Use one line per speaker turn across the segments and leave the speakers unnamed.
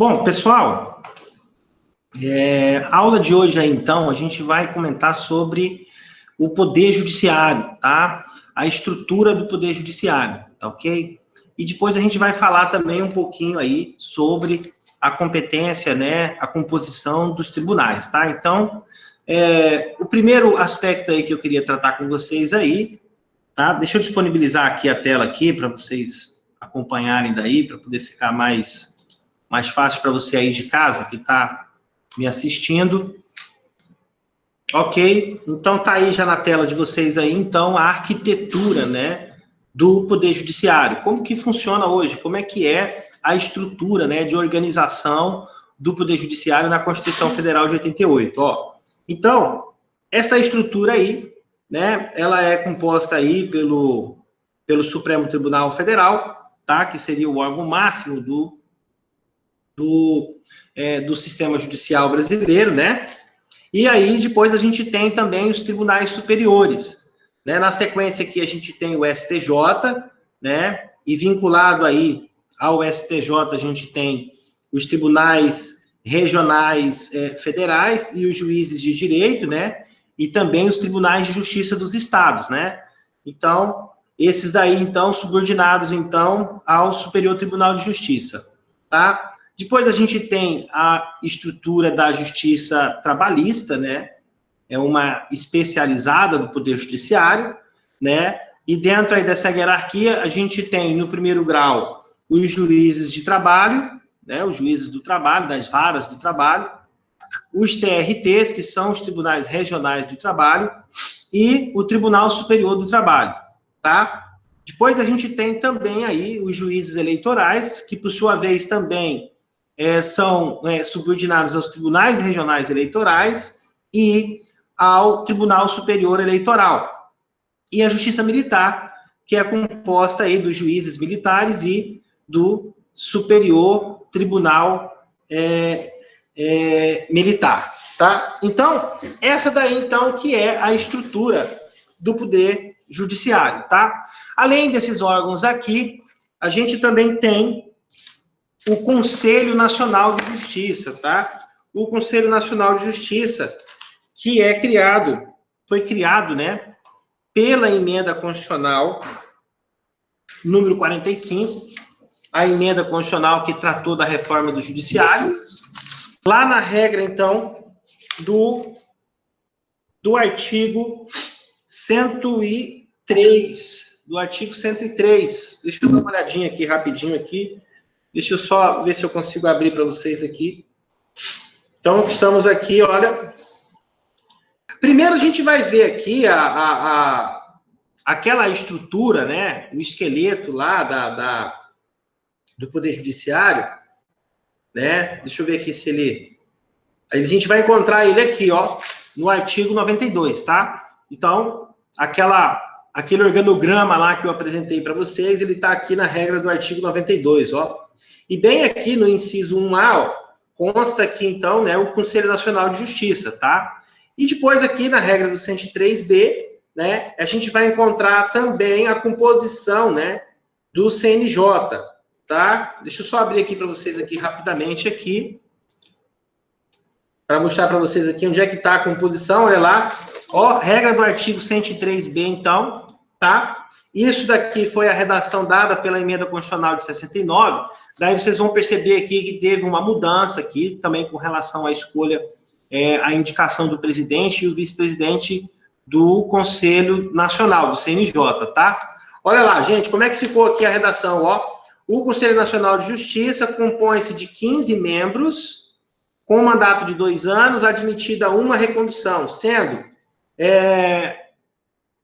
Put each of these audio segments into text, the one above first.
Bom, pessoal, a aula de hoje aí, então, a gente vai comentar sobre o Poder Judiciário, tá? A estrutura do Poder Judiciário, tá ok? E depois a gente vai falar também um pouquinho aí sobre a competência, né, a composição dos tribunais, tá? Então, o primeiro aspecto aí que eu queria tratar com vocês aí, tá? Deixa eu disponibilizar aqui a tela aqui para vocês acompanharem daí, para poder ficar mais fácil para você aí de casa que está me assistindo. Ok, então tá aí já na tela de vocês aí, então, a arquitetura, né, do Poder Judiciário. Como que funciona hoje? Como é que é a estrutura, né, de organização do Poder Judiciário na Constituição Federal de 88, ó. Então, essa estrutura aí, né, ela é composta aí pelo Supremo Tribunal Federal, tá, que seria o órgão máximo do sistema judicial brasileiro, né? E aí, depois a gente tem também os tribunais superiores, né? Na sequência aqui, a gente tem o STJ, né? E vinculado aí ao STJ, a gente tem os tribunais regionais federais e os juízes de direito, né? E também os tribunais de justiça dos estados, né? Então, esses daí, então, subordinados, então, ao Superior Tribunal de Justiça, tá? Depois a gente tem a estrutura da justiça trabalhista, né? É uma especializada do Poder Judiciário, né? E dentro aí dessa hierarquia, a gente tem, no primeiro grau, os juízes de trabalho, né? Os juízes do trabalho, das varas do trabalho, os TRTs, que são os Tribunais Regionais do Trabalho, e o Tribunal Superior do Trabalho, tá? Depois a gente tem também aí os juízes eleitorais, que por sua vez também são subordinados aos tribunais regionais eleitorais e ao Tribunal Superior Eleitoral. E a Justiça Militar, que é composta aí dos juízes militares e do Superior Tribunal Militar, tá? Então, essa daí, então, que é a estrutura do Poder Judiciário, tá? Além desses órgãos aqui, a gente também tem o Conselho Nacional de Justiça, tá? O Conselho Nacional de Justiça, que foi criado, né, pela emenda constitucional número 45, a emenda constitucional que tratou da reforma do judiciário, lá na regra, então, do artigo 103, Deixa eu dar uma olhadinha aqui, rapidinho aqui. Deixa eu só ver se eu consigo abrir para vocês aqui. Então, estamos aqui, olha. Primeiro, a gente vai ver aqui aquela estrutura, né? O esqueleto lá do Poder Judiciário, né? Deixa eu ver aqui se ele... A gente vai encontrar ele aqui, ó, no artigo 92, tá? Então, aquele organograma lá que eu apresentei para vocês, ele está aqui na regra do artigo 92, ó. E bem aqui no inciso 1A, ó, consta aqui, então, né, o Conselho Nacional de Justiça, tá? E depois aqui na regra do 103B, né, a gente vai encontrar também a composição, né, do CNJ, tá? Deixa eu só abrir aqui para vocês aqui rapidamente aqui, para mostrar para vocês aqui onde é que está a composição, olha lá, ó, regra do artigo 103B, então, tá? Isso daqui foi a redação dada pela emenda constitucional de 69, daí vocês vão perceber aqui que teve uma mudança aqui, também com relação à escolha, a indicação do presidente e o vice-presidente do Conselho Nacional, do CNJ, tá? Olha lá, gente, como é que ficou aqui a redação, ó. O Conselho Nacional de Justiça compõe-se de 15 membros, com mandato de 2 anos, admitida uma recondução, sendo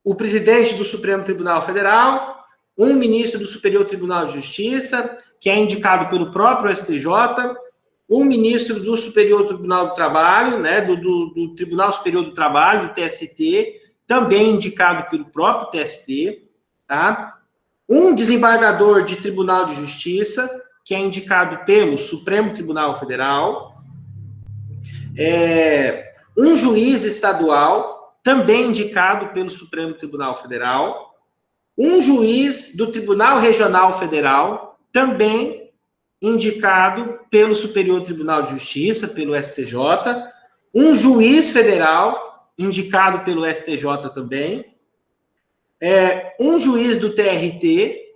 o presidente do Supremo Tribunal Federal, um ministro do Superior Tribunal de Justiça, que é indicado pelo próprio STJ, um ministro do Superior Tribunal do Trabalho, né, do Tribunal Superior do Trabalho, do TST, também indicado pelo próprio TST, tá? Um desembargador de Tribunal de Justiça, que é indicado pelo Supremo Tribunal Federal, um juiz estadual, também indicado pelo Supremo Tribunal Federal, um juiz do Tribunal Regional Federal, também indicado pelo Superior Tribunal de Justiça, pelo STJ, um juiz federal, indicado pelo STJ também, um juiz do TRT,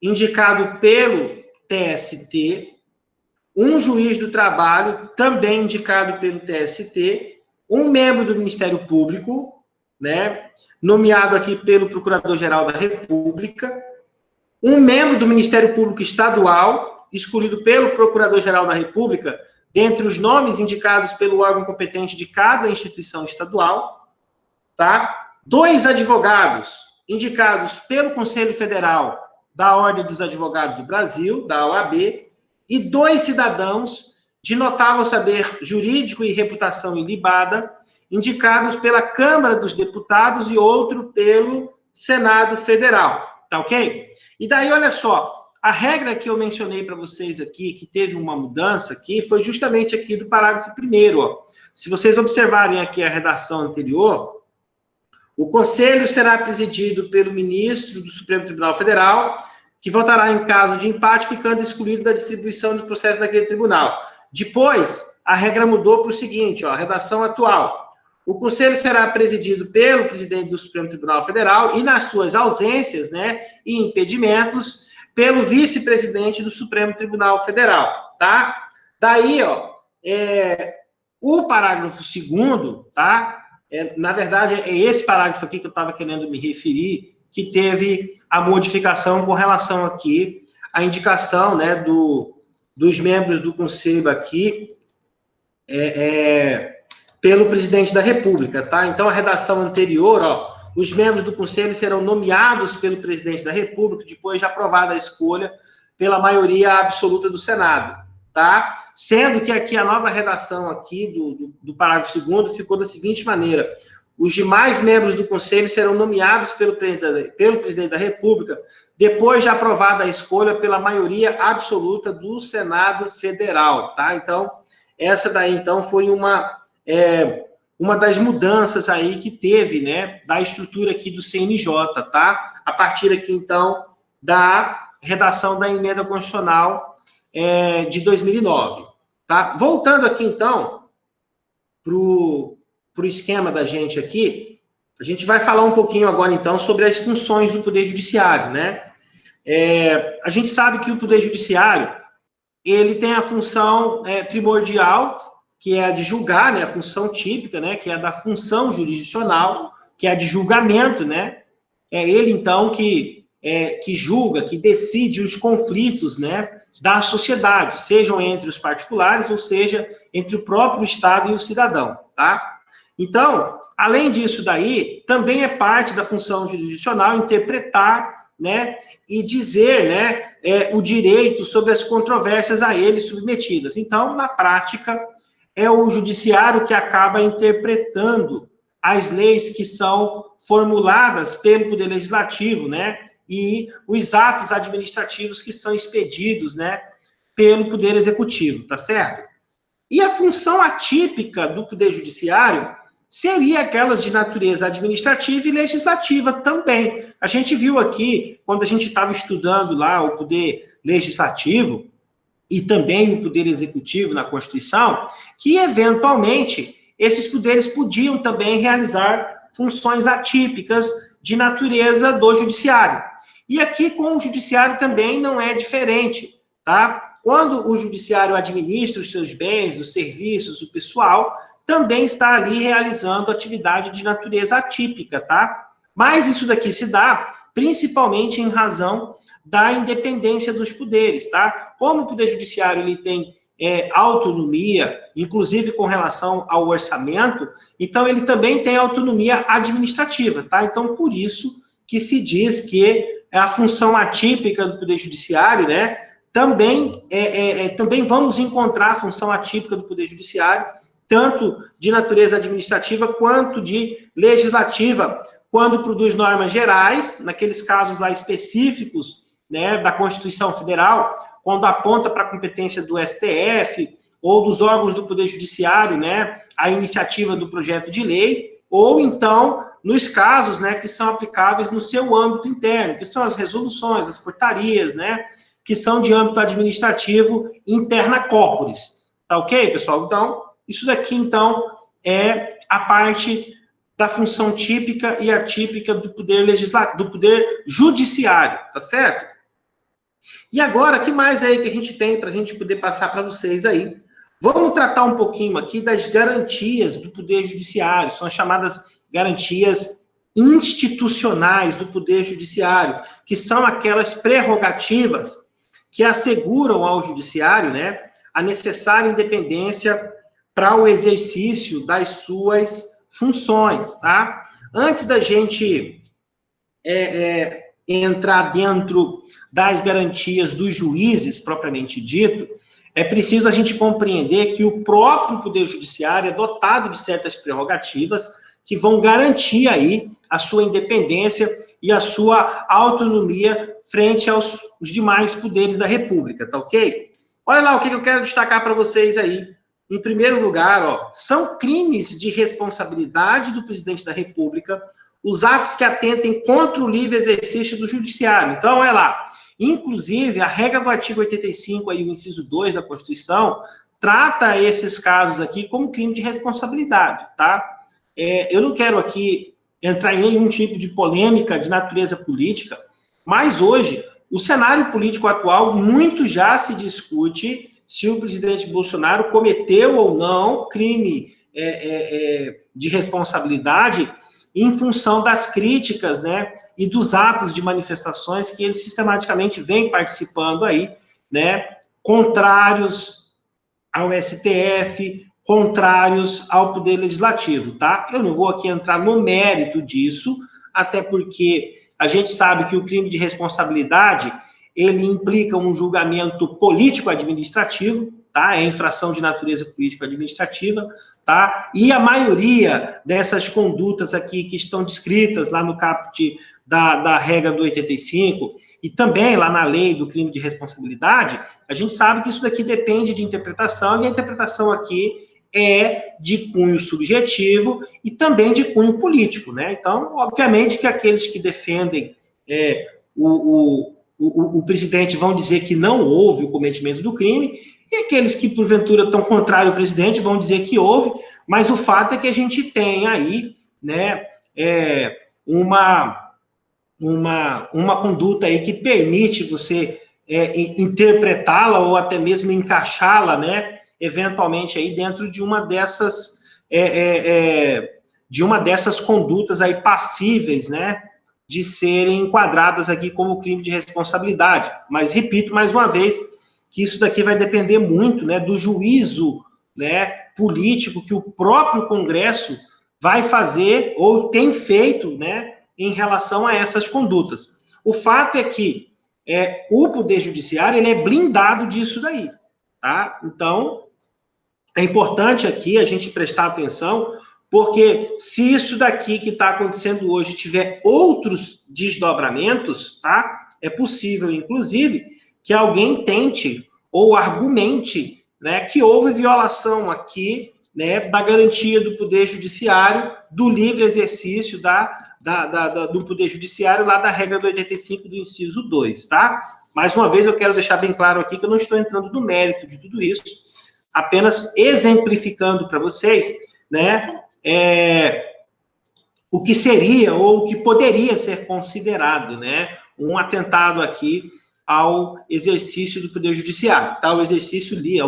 indicado pelo TST, um juiz do trabalho, também indicado pelo TST, um membro do Ministério Público, né, nomeado aqui pelo Procurador-Geral da República, um membro do Ministério Público Estadual, escolhido pelo Procurador-Geral da República, dentre os nomes indicados pelo órgão competente de cada instituição estadual, tá? 2 advogados indicados pelo Conselho Federal da Ordem dos Advogados do Brasil, da OAB, e 2 cidadãos de notável saber jurídico e reputação ilibada, indicados pela Câmara dos Deputados e outro pelo Senado Federal, tá ok? E daí, olha só, a regra que eu mencionei para vocês aqui, que teve uma mudança aqui, foi justamente aqui do parágrafo 1º, ó. Se vocês observarem aqui a redação anterior, o Conselho será presidido pelo ministro do Supremo Tribunal Federal, que votará em caso de empate, ficando excluído da distribuição dos processos daquele tribunal. Depois, a regra mudou para o seguinte, ó, a redação atual. O Conselho será presidido pelo presidente do Supremo Tribunal Federal e, nas suas ausências, né, e impedimentos, pelo vice-presidente do Supremo Tribunal Federal, tá? Daí, ó, o parágrafo 2º, tá? Na verdade, é esse parágrafo aqui que eu estava querendo me referir, que teve a modificação com relação aqui à indicação, né, dos membros do Conselho aqui, pelo presidente da República, tá? Então, a redação anterior, ó, os membros do Conselho serão nomeados pelo presidente da República, depois de aprovada a escolha pela maioria absoluta do Senado, tá? Sendo que aqui a nova redação aqui do parágrafo 2º ficou da seguinte maneira: os demais membros do Conselho serão nomeados pelo presidente da República, depois de aprovada a escolha pela maioria absoluta do Senado Federal, tá? Então, essa daí, então, foi uma das mudanças aí que teve, né, da estrutura aqui do CNJ, tá? A partir aqui, então, da redação da emenda constitucional de 2009, tá? Voltando aqui, então, para o esquema da gente aqui, a gente vai falar um pouquinho agora, então, sobre as funções do Poder Judiciário, né? A gente sabe que o Poder Judiciário, ele tem a função primordial, que é a de julgar, né, a função típica, né, que é a da função jurisdicional, que é a de julgamento, né? É ele, então, que julga, que decide os conflitos, né, da sociedade, sejam entre os particulares, ou seja, entre o próprio Estado e o cidadão, tá? Então, além disso daí, também é parte da função jurisdicional interpretar, né, e dizer, né, o direito sobre as controvérsias a ele submetidas. Então, na prática, é o judiciário que acaba interpretando as leis que são formuladas pelo Poder Legislativo, né, e os atos administrativos que são expedidos, né, pelo Poder Executivo, tá certo? E a função atípica do Poder Judiciário seria aquela de natureza administrativa e legislativa também. A gente viu aqui, quando a gente estava estudando lá o Poder Legislativo e também o Poder Executivo na Constituição, que, eventualmente, esses poderes podiam também realizar funções atípicas de natureza do Judiciário. E aqui, com o Judiciário, também não é diferente, tá? Quando o Judiciário administra os seus bens, os serviços, o pessoal, também está ali realizando atividade de natureza atípica, tá? Mas isso daqui se dá principalmente em razão da independência dos poderes, tá? Como o Poder Judiciário ele tem autonomia, inclusive com relação ao orçamento, então ele também tem autonomia administrativa, tá? Então, por isso que se diz que a função atípica do Poder Judiciário, né? Também vamos encontrar a função atípica do Poder Judiciário, tanto de natureza administrativa quanto de legislativa, quando produz normas gerais, naqueles casos lá específicos, né, da Constituição Federal, quando aponta para a competência do STF ou dos órgãos do Poder Judiciário, né, a iniciativa do projeto de lei, ou então nos casos, né, que são aplicáveis no seu âmbito interno, que são as resoluções, as portarias, né, que são de âmbito administrativo interna corporis. Tá ok, pessoal? Então, isso daqui, então, é a parte da função típica e atípica do poder legislativo, do poder judiciário, tá certo? E agora, o que mais aí que a gente tem para a gente poder passar para vocês aí? Vamos tratar um pouquinho aqui das garantias do poder judiciário, são as chamadas garantias institucionais do poder judiciário, que são aquelas prerrogativas que asseguram ao judiciário, né, a necessária independência para o exercício das suas funções, tá? Antes da gente entrar dentro das garantias dos juízes, propriamente dito, é preciso a gente compreender que o próprio Poder Judiciário é dotado de certas prerrogativas que vão garantir aí a sua independência e a sua autonomia frente aos demais poderes da República, tá ok? Olha lá o que eu quero destacar para vocês aí. Em primeiro lugar, ó, são crimes de responsabilidade do presidente da República os atos que atentem contra o livre exercício do judiciário. Então, olha lá, inclusive, a regra do artigo 85, aí, o inciso 2 da Constituição, trata esses casos aqui como crime de responsabilidade, tá? Eu não quero aqui entrar em nenhum tipo de polêmica de natureza política, mas hoje, o cenário político atual, muito já se discute se o presidente Bolsonaro cometeu ou não crime de responsabilidade em função das críticas, né, e dos atos de manifestações que ele sistematicamente vem participando aí, né, contrários ao STF, contrários ao Poder Legislativo, tá? Eu não vou aqui entrar no mérito disso, até porque a gente sabe que o crime de responsabilidade, ele implica um julgamento político-administrativo, tá? É infração de natureza político-administrativa, tá? E a maioria dessas condutas aqui que estão descritas lá no caput da regra do 85 e também lá na lei do crime de responsabilidade, a gente sabe que isso daqui depende de interpretação, e a interpretação aqui é de cunho subjetivo e também de cunho político, né? Então, obviamente que aqueles que defendem o presidente vão dizer que não houve o cometimento do crime, e aqueles que, porventura, estão contrários ao presidente vão dizer que houve, mas o fato é que a gente tem aí, né, uma conduta aí que permite você interpretá-la ou até mesmo encaixá-la, né, eventualmente aí dentro de uma dessas condutas aí passíveis, né, de serem enquadradas aqui como crime de responsabilidade. Mas repito mais uma vez que isso daqui vai depender muito, né, do juízo, né, político que o próprio Congresso vai fazer ou tem feito, né, em relação a essas condutas. O fato é que o Poder Judiciário ele é blindado disso daí, tá? Então, é importante aqui a gente prestar atenção, porque se isso daqui que está acontecendo hoje tiver outros desdobramentos, tá? É possível, inclusive, que alguém tente ou argumente, né, que houve violação aqui, né, da garantia do Poder Judiciário, do livre exercício do Poder Judiciário, lá da regra do 85 do inciso 2, tá? Mais uma vez, eu quero deixar bem claro aqui que eu não estou entrando no mérito de tudo isso, apenas exemplificando para vocês, né, o que seria ou o que poderia ser considerado, né, um atentado aqui ao exercício do Poder Judiciário, tá? Ao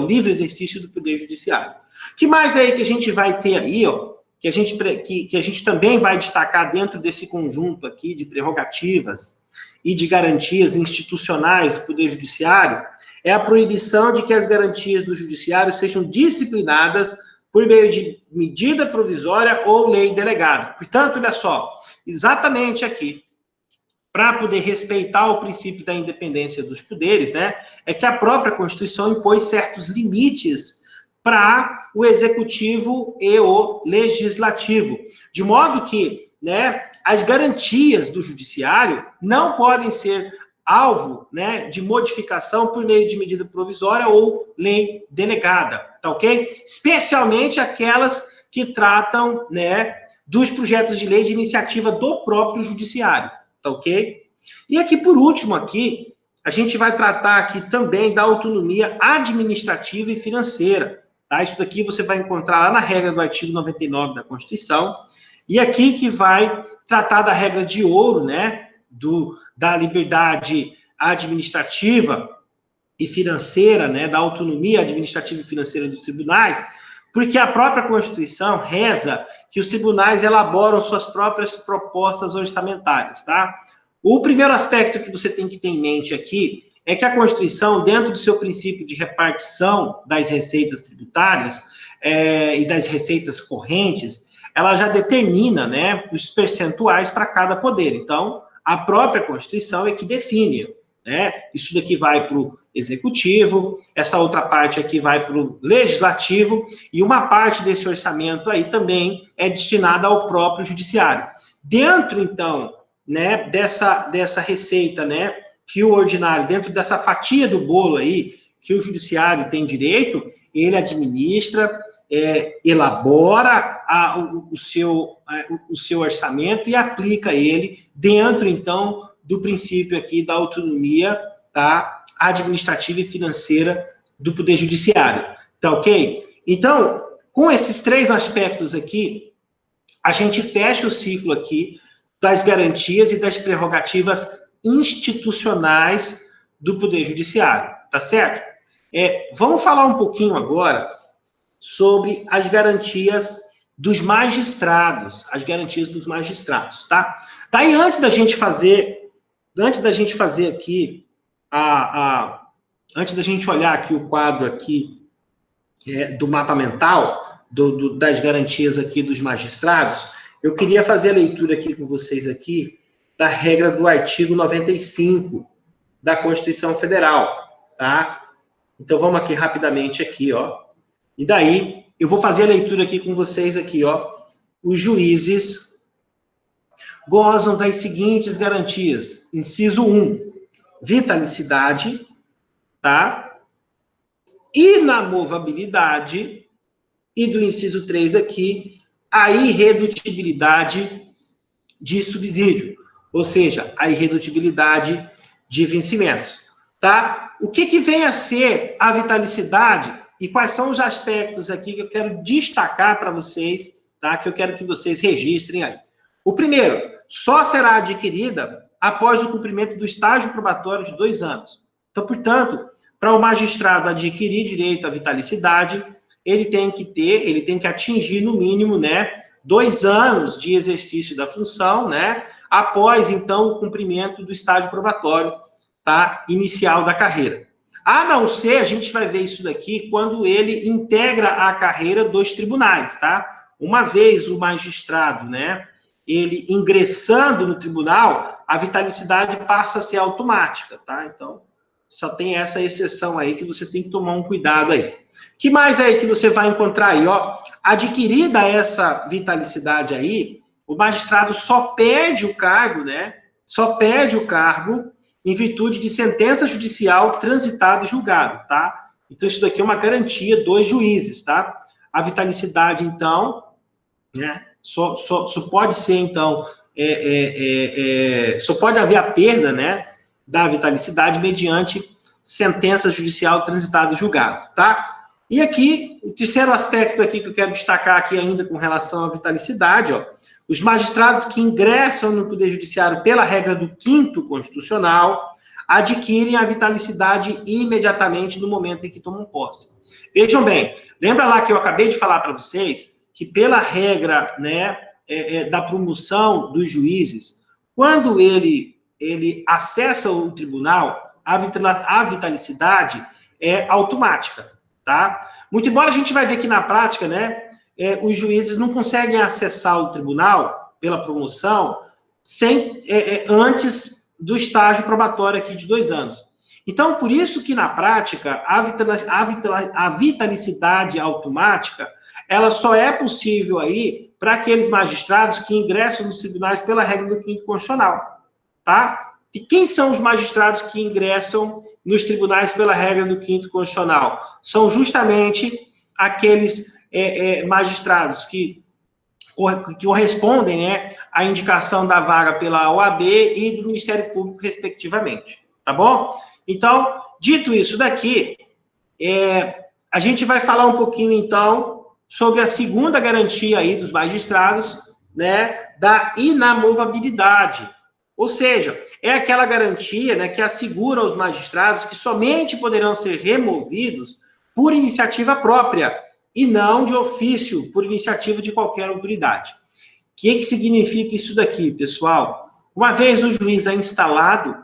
livre exercício do Poder Judiciário. Que mais aí que a gente vai ter aí, ó, que a gente também vai destacar dentro desse conjunto aqui de prerrogativas e de garantias institucionais do Poder Judiciário, é a proibição de que as garantias do Judiciário sejam disciplinadas por meio de medida provisória ou lei delegada. Portanto, olha só, exatamente aqui, para poder respeitar o princípio da independência dos poderes, né, é que a própria Constituição impôs certos limites para o Executivo e o Legislativo, de modo que, né, as garantias do Judiciário não podem ser alvo, né, de modificação por meio de medida provisória ou lei delegada, tá ok? Especialmente aquelas que tratam, né, dos projetos de lei de iniciativa do próprio Judiciário, tá ok? E aqui, por último, aqui, a gente vai tratar aqui também da autonomia administrativa e financeira. Tá? Isso daqui você vai encontrar lá na regra do artigo 99 da Constituição. E aqui que vai tratar da regra de ouro, né? Da liberdade administrativa e financeira, né? Da autonomia administrativa e financeira dos tribunais, porque a própria Constituição reza que os tribunais elaboram suas próprias propostas orçamentárias, tá? O primeiro aspecto que você tem que ter em mente aqui é que a Constituição, dentro do seu princípio de repartição das receitas tributárias e das receitas correntes, ela já determina, né, os percentuais para cada poder. Então, a própria Constituição é que define, né? Isso daqui vai para o executivo, essa outra parte aqui vai para o legislativo, e uma parte desse orçamento aí também é destinada ao próprio judiciário. Dentro, então, né, dessa receita, né, que o ordinário, dentro dessa fatia do bolo aí, que o judiciário tem direito, ele administra, elabora o seu orçamento e aplica ele dentro, então, do princípio aqui da autonomia, tá, administrativa e financeira do Poder Judiciário. Tá ok? Então, com esses três aspectos aqui, a gente fecha o ciclo aqui das garantias e das prerrogativas institucionais do Poder Judiciário, tá certo? Vamos falar um pouquinho agora sobre as garantias dos magistrados, tá? Daí, antes da gente fazer aqui, antes da gente olhar aqui o quadro aqui do mapa mental, das garantias aqui dos magistrados, eu queria fazer a leitura aqui com vocês aqui da regra do artigo 95 da Constituição Federal, tá? Então, vamos aqui rapidamente aqui, ó. E daí, eu vou fazer a leitura aqui com vocês aqui, ó. Os juízes gozam das seguintes garantias. Inciso 1, vitalicidade, tá? Inamovabilidade. E do inciso 3 aqui, a irredutibilidade de subsídio, ou seja, a irredutibilidade de vencimentos, tá? O que vem a ser a vitalicidade e quais são os aspectos aqui que eu quero destacar para vocês, tá? Que eu quero que vocês registrem aí. O primeiro, só será adquirida após o cumprimento do estágio probatório de 2 anos. Então, portanto, para o magistrado adquirir direito à vitalicidade, ele tem que atingir, no mínimo, né, 2 anos de exercício da função, né, após, então, o cumprimento do estágio probatório, tá, inicial da carreira. A não ser, a gente vai ver isso daqui, quando ele integra a carreira dos tribunais, tá? Uma vez o magistrado, né, ele ingressando no tribunal, a vitalicidade passa a ser automática, tá? Então, só tem essa exceção aí que você tem que tomar um cuidado aí. Que mais aí que você vai encontrar aí, ó? Adquirida essa vitalicidade aí, o magistrado só perde o cargo, né? Só perde o cargo em virtude de sentença judicial transitada e julgada, tá? Então, isso daqui é uma garantia dos juízes, tá? A vitalicidade, então, né? Só pode ser, então, só pode haver a perda, né, da vitalicidade mediante sentença judicial transitada e julgada, tá? E aqui, o terceiro aspecto aqui que eu quero destacar aqui ainda com relação à vitalicidade, ó, os magistrados que ingressam no Poder Judiciário pela regra do 5º Constitucional adquirem a vitalicidade imediatamente no momento em que tomam posse. Vejam bem, lembra lá que eu acabei de falar para vocês que pela regra, né, da promoção dos juízes, quando ele acessa o tribunal, a vitalicidade é automática, tá? Muito embora a gente vai ver que na prática, né, os juízes não conseguem acessar o tribunal pela promoção antes do estágio probatório aqui de 2 anos. Então, por isso que na prática, a vitalicidade automática, ela só é possível aí para aqueles magistrados que ingressam nos tribunais pela regra do 5º Constitucional, tá? E quem são os magistrados que ingressam nos tribunais pela regra do 5º Constitucional? São justamente aqueles magistrados que correspondem, né, à indicação da vaga pela OAB e do Ministério Público, respectivamente, tá bom? Então, dito isso daqui, a gente vai falar um pouquinho, então, sobre a segunda garantia aí dos magistrados, né, da inamovabilidade. Ou seja, é aquela garantia, né, que assegura aos magistrados que somente poderão ser removidos por iniciativa própria e não de ofício, por iniciativa de qualquer autoridade. O que significa isso daqui, pessoal? Uma vez o juiz é instalado,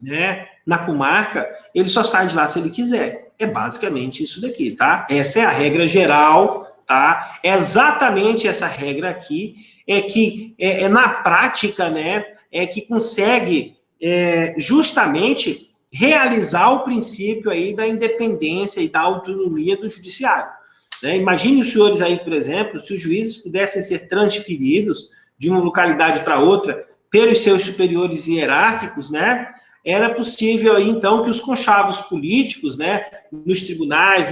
né, na comarca, ele só sai de lá se ele quiser. É basicamente isso daqui, tá? Essa é a regra geral, tá? É exatamente essa regra aqui, que na prática, né, que consegue justamente realizar o princípio aí da independência e da autonomia do judiciário. Né? Imagine os senhores aí, por exemplo, se os juízes pudessem ser transferidos de uma localidade para outra pelos seus superiores hierárquicos, né? Era possível aí, então, que os conchavos políticos, né, nos tribunais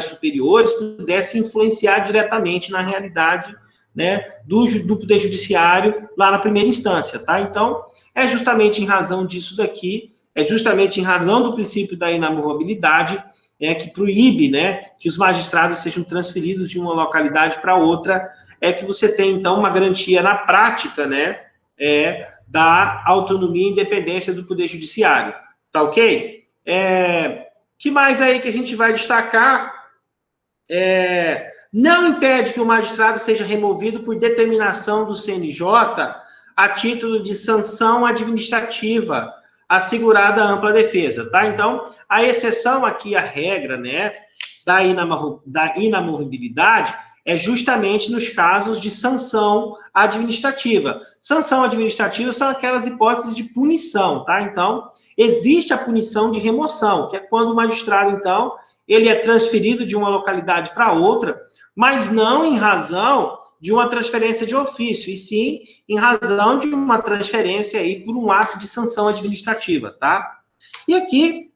superiores, pudessem influenciar diretamente na realidade, né, do Poder Judiciário lá na primeira instância, tá? Então, é justamente em razão disso daqui, é justamente em razão do princípio da inamovabilidade, que proíbe, né, que os magistrados sejam transferidos de uma localidade para outra, que você tem, então, uma garantia na prática, né, da autonomia e independência do Poder Judiciário. Tá ok? Que mais aí que a gente vai destacar? Não impede que o magistrado seja removido por determinação do CNJ a título de sanção administrativa, assegurada a ampla defesa, tá? Então, a exceção aqui à regra, né, da inamovibilidade é justamente nos casos de sanção administrativa. Sanção administrativa são aquelas hipóteses de punição, tá? Então, existe a punição de remoção, que é quando o magistrado, então, ele é transferido de uma localidade para outra, mas não em razão de uma transferência de ofício, e sim em razão de uma transferência aí por um ato de sanção administrativa, tá? E aqui,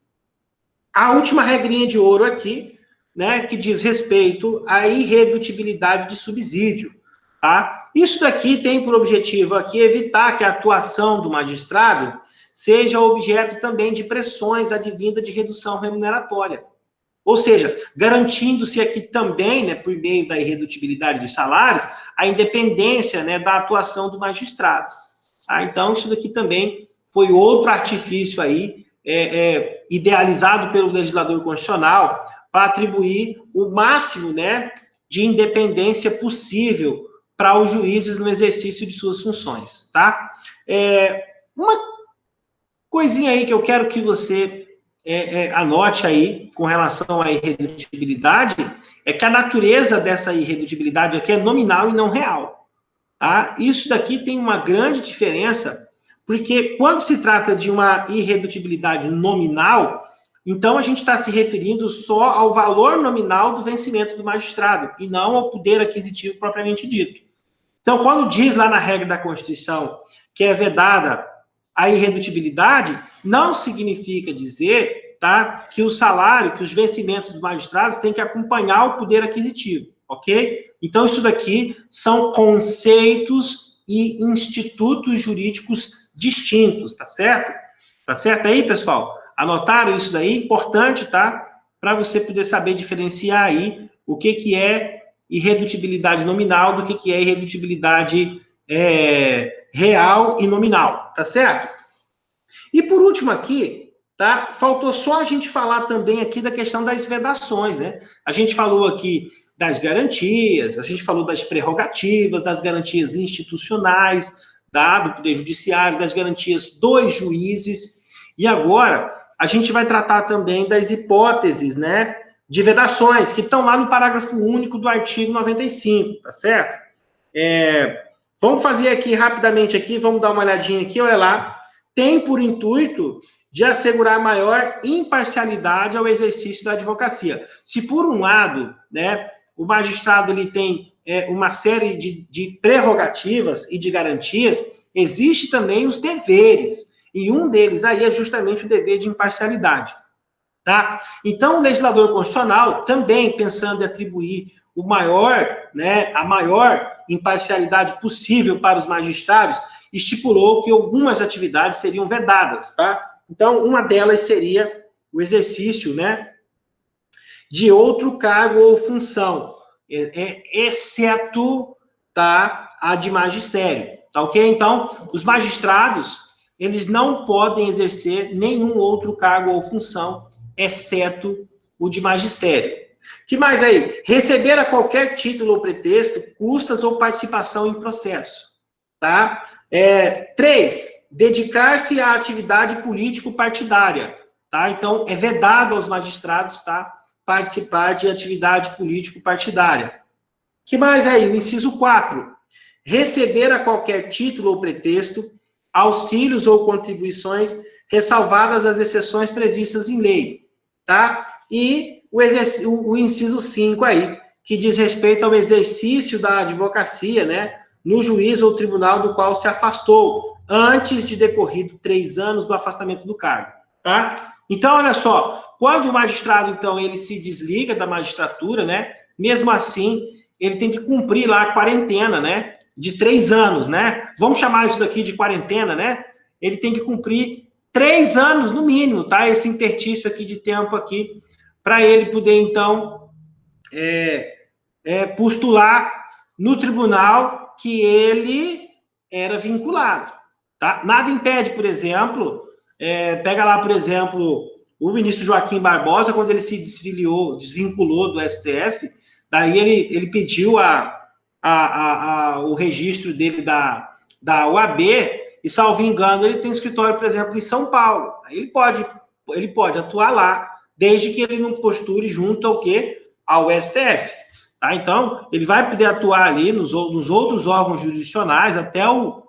a última regrinha de ouro aqui, né, que diz respeito à irredutibilidade de subsídio, tá? Isso daqui tem por objetivo aqui evitar que a atuação do magistrado seja objeto também de pressões advindas de redução remuneratória. Ou seja, garantindo-se aqui também, né, por meio da irredutibilidade dos salários, a independência, né, da atuação do magistrado. Ah, então, isso daqui também foi outro artifício aí, idealizado pelo legislador constitucional para atribuir o máximo, né, de independência possível para os juízes no exercício de suas funções, tá? Uma coisinha aí que eu quero que você anote aí com relação à irredutibilidade é que a natureza dessa irredutibilidade aqui é nominal e não real, tá? Isso daqui tem uma grande diferença, porque quando se trata de uma irredutibilidade nominal, então a gente está se referindo só ao valor nominal do vencimento do magistrado e não ao poder aquisitivo propriamente dito. Então, quando diz lá na regra da Constituição que é vedada a irredutibilidade, não significa dizer, tá, que o salário, que os vencimentos dos magistrados têm que acompanhar o poder aquisitivo, ok? Então, isso daqui são conceitos e institutos jurídicos distintos, tá certo? Tá certo aí, pessoal? Anotaram isso daí? Importante, tá? Para você poder saber diferenciar aí o que é irredutibilidade nominal do que é irredutibilidade real e nominal, tá certo? E por último aqui, tá? Faltou só a gente falar também aqui da questão das vedações, né? A gente falou aqui das garantias, a gente falou das prerrogativas, das garantias institucionais, do Poder Judiciário, das garantias dos juízes, e agora a gente vai tratar também das hipóteses, né, de vedações, que estão lá no parágrafo único do artigo 95, tá certo? Vamos fazer aqui rapidamente aqui, vamos dar uma olhadinha aqui, olha lá. Tem por intuito de assegurar maior imparcialidade ao exercício da advocacia. Se por um lado, né, o magistrado ele tem uma série de prerrogativas e de garantias, existe também os deveres, e um deles aí é justamente o dever de imparcialidade. Tá? Então, o legislador constitucional, também pensando em atribuir a maior imparcialidade possível para os magistrados, estipulou que algumas atividades seriam vedadas, tá? Então, uma delas seria o exercício, né, de outro cargo ou função, exceto, tá, a de magistério, tá ok? Então, os magistrados, eles não podem exercer nenhum outro cargo ou função, exceto o de magistério. Que mais aí? Receber a qualquer título ou pretexto, custas ou participação em processo, tá? 3, dedicar-se à atividade político-partidária, tá? Então, é vedado aos magistrados, tá, participar de atividade político-partidária. Que mais aí? O inciso 4. Receber a qualquer título ou pretexto auxílios ou contribuições, ressalvadas as exceções previstas em lei, tá? E o inciso 5 aí, que diz respeito ao exercício da advocacia, né, no juízo ou tribunal do qual se afastou, antes de decorrido 3 anos do afastamento do cargo, tá? Então, olha só, quando o magistrado, então, ele se desliga da magistratura, né, mesmo assim, ele tem que cumprir lá a quarentena, né, de 3 anos, né? Vamos chamar isso daqui de quarentena, né? Ele tem que cumprir 3 anos no mínimo, tá? Esse interstício aqui de tempo aqui, para ele poder, então, postular no tribunal que ele era vinculado, tá? Nada impede, por exemplo, pega lá, por exemplo, o ministro Joaquim Barbosa, quando ele se desvinculou do STF, daí ele pediu o registro dele da UAB, e, salvo engano, ele tem escritório, por exemplo, em São Paulo. Aí ele pode atuar lá, desde que ele não posture junto ao quê? Ao STF. Tá? Então, ele vai poder atuar ali nos outros órgãos jurisdicionais até o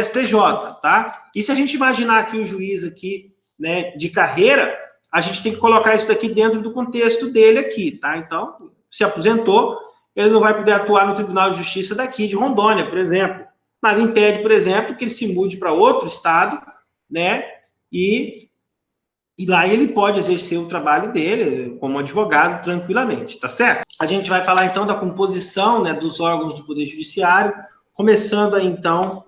STJ, tá? E se a gente imaginar aqui o juiz aqui, né, de carreira, a gente tem que colocar isso daqui dentro do contexto dele aqui, tá? Então, se aposentou, ele não vai poder atuar no Tribunal de Justiça daqui de Rondônia, por exemplo. Nada impede, por exemplo, que ele se mude para outro estado, né? E lá ele pode exercer o trabalho dele como advogado tranquilamente, tá certo? A gente vai falar então da composição, né, dos órgãos do Poder Judiciário, começando aí então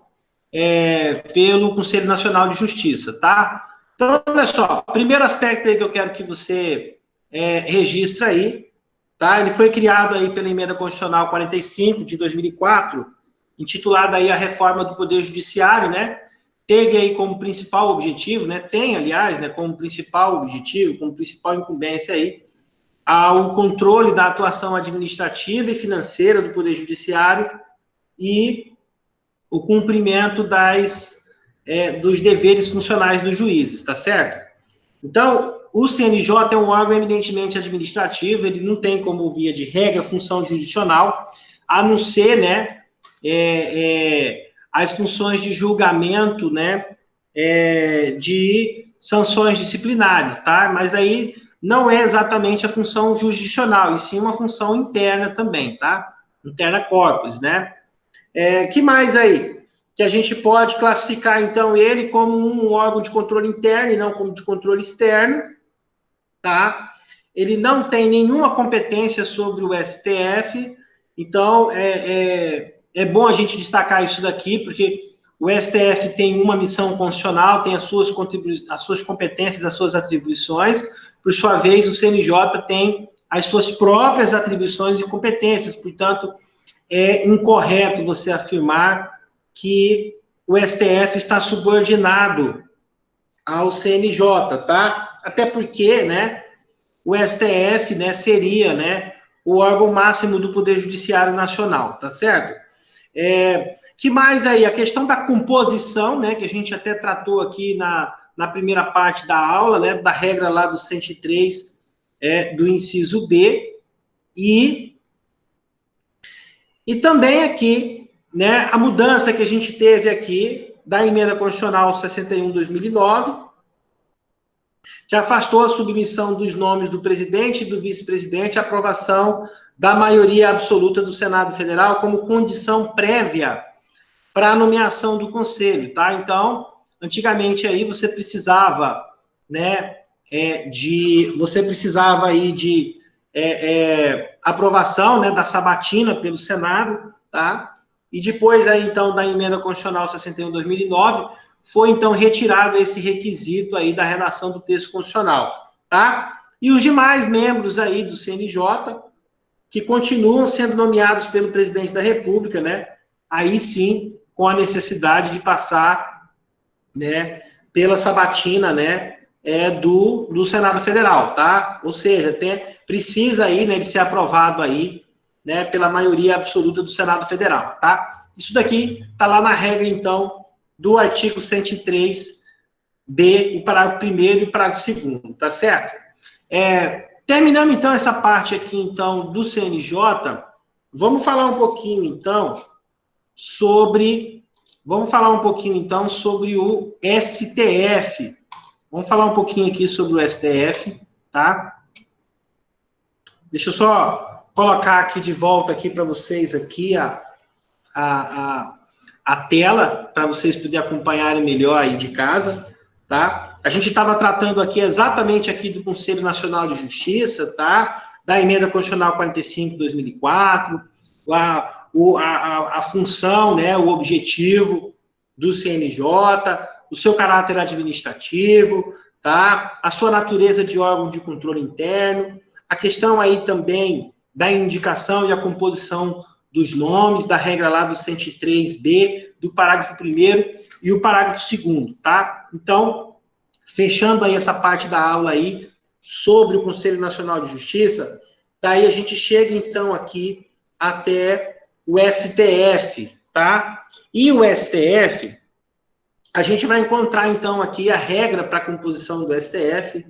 pelo Conselho Nacional de Justiça, tá? Então, olha só, primeiro aspecto aí que eu quero que você registre aí, tá? Ele foi criado aí pela Emenda Constitucional 45 de 2004, intitulada aí a Reforma do Poder Judiciário, né? Teve aí como principal objetivo, né? Tem, aliás, né, como principal objetivo, como principal incumbência aí, o controle da atuação administrativa e financeira do Poder Judiciário e o cumprimento dos deveres funcionais dos juízes, tá certo? Então, o CNJ é um órgão eminentemente administrativo, ele não tem como via de regra função jurisdicional, a não ser, né, as funções de julgamento, né, de sanções disciplinares, tá? Mas aí não é exatamente a função jurisdicional, e sim uma função interna também, tá? Interna corporis, né? Que mais aí? Que a gente pode classificar, então, ele como um órgão de controle interno e não como de controle externo, tá? Ele não tem nenhuma competência sobre o STF, então é bom a gente destacar isso daqui, porque o STF tem uma missão constitucional, tem as suas competências, as suas atribuições, por sua vez, o CNJ tem as suas próprias atribuições e competências, portanto, é incorreto você afirmar que o STF está subordinado ao CNJ, tá? Até porque, né, o STF, né, seria, né, o órgão máximo do Poder Judiciário Nacional, tá certo? Que mais aí? A questão da composição, né, que a gente até tratou aqui na primeira parte da aula, né, da regra lá do 103, do inciso D, e também aqui, né, a mudança que a gente teve aqui da Emenda Constitucional 61/2009, que afastou a submissão dos nomes do presidente e do vice-presidente à aprovação da maioria absoluta do Senado Federal como condição prévia para a nomeação do conselho, tá? Então, antigamente aí você precisava, né, de aprovação, né, da sabatina pelo Senado, tá? E depois aí então da Emenda Constitucional 61/2009, foi, então, retirado esse requisito aí da redação do texto constitucional, tá? E os demais membros aí do CNJ, que continuam sendo nomeados pelo presidente da República, né? Aí sim, com a necessidade de passar, né, pela sabatina, né, do Senado Federal, tá? Ou seja, precisa aí, né, de ser aprovado aí, né, pela maioria absoluta do Senado Federal, tá? Isso daqui tá lá na regra, então, do artigo 103B, o parágrafo 1º e o parágrafo 2º, tá certo? Terminando, então, essa parte aqui, então, do CNJ, vamos falar um pouquinho, então, sobre o STF. Vamos falar um pouquinho aqui sobre o STF, tá? Deixa eu só colocar aqui de volta aqui para vocês aqui a tela, para vocês poderem acompanharem melhor aí de casa, tá? A gente estava tratando aqui exatamente aqui do Conselho Nacional de Justiça, tá? Da Emenda Constitucional 45 de 2004, a função, né, o objetivo do CNJ, o seu caráter administrativo, tá? A sua natureza de órgão de controle interno, a questão aí também da indicação e a composição dos nomes, da regra lá do 103B, do parágrafo 1º e o parágrafo 2º, tá? Então, fechando aí essa parte da aula aí sobre o Conselho Nacional de Justiça, daí a gente chega então aqui até o STF, tá? E o STF, a gente vai encontrar então aqui a regra para a composição do STF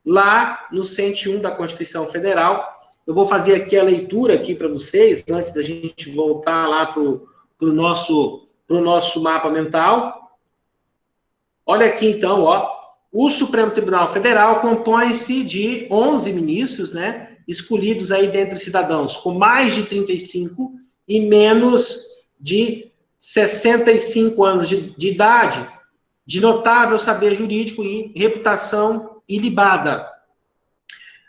lá no 101 da Constituição Federal. Eu vou fazer aqui a leitura aqui para vocês, antes da gente voltar lá para o nosso mapa mental. Olha aqui, então, ó. O Supremo Tribunal Federal compõe-se de 11 ministros, né, escolhidos aí dentre cidadãos com mais de 35 e menos de 65 anos de idade, de notável saber jurídico e reputação ilibada.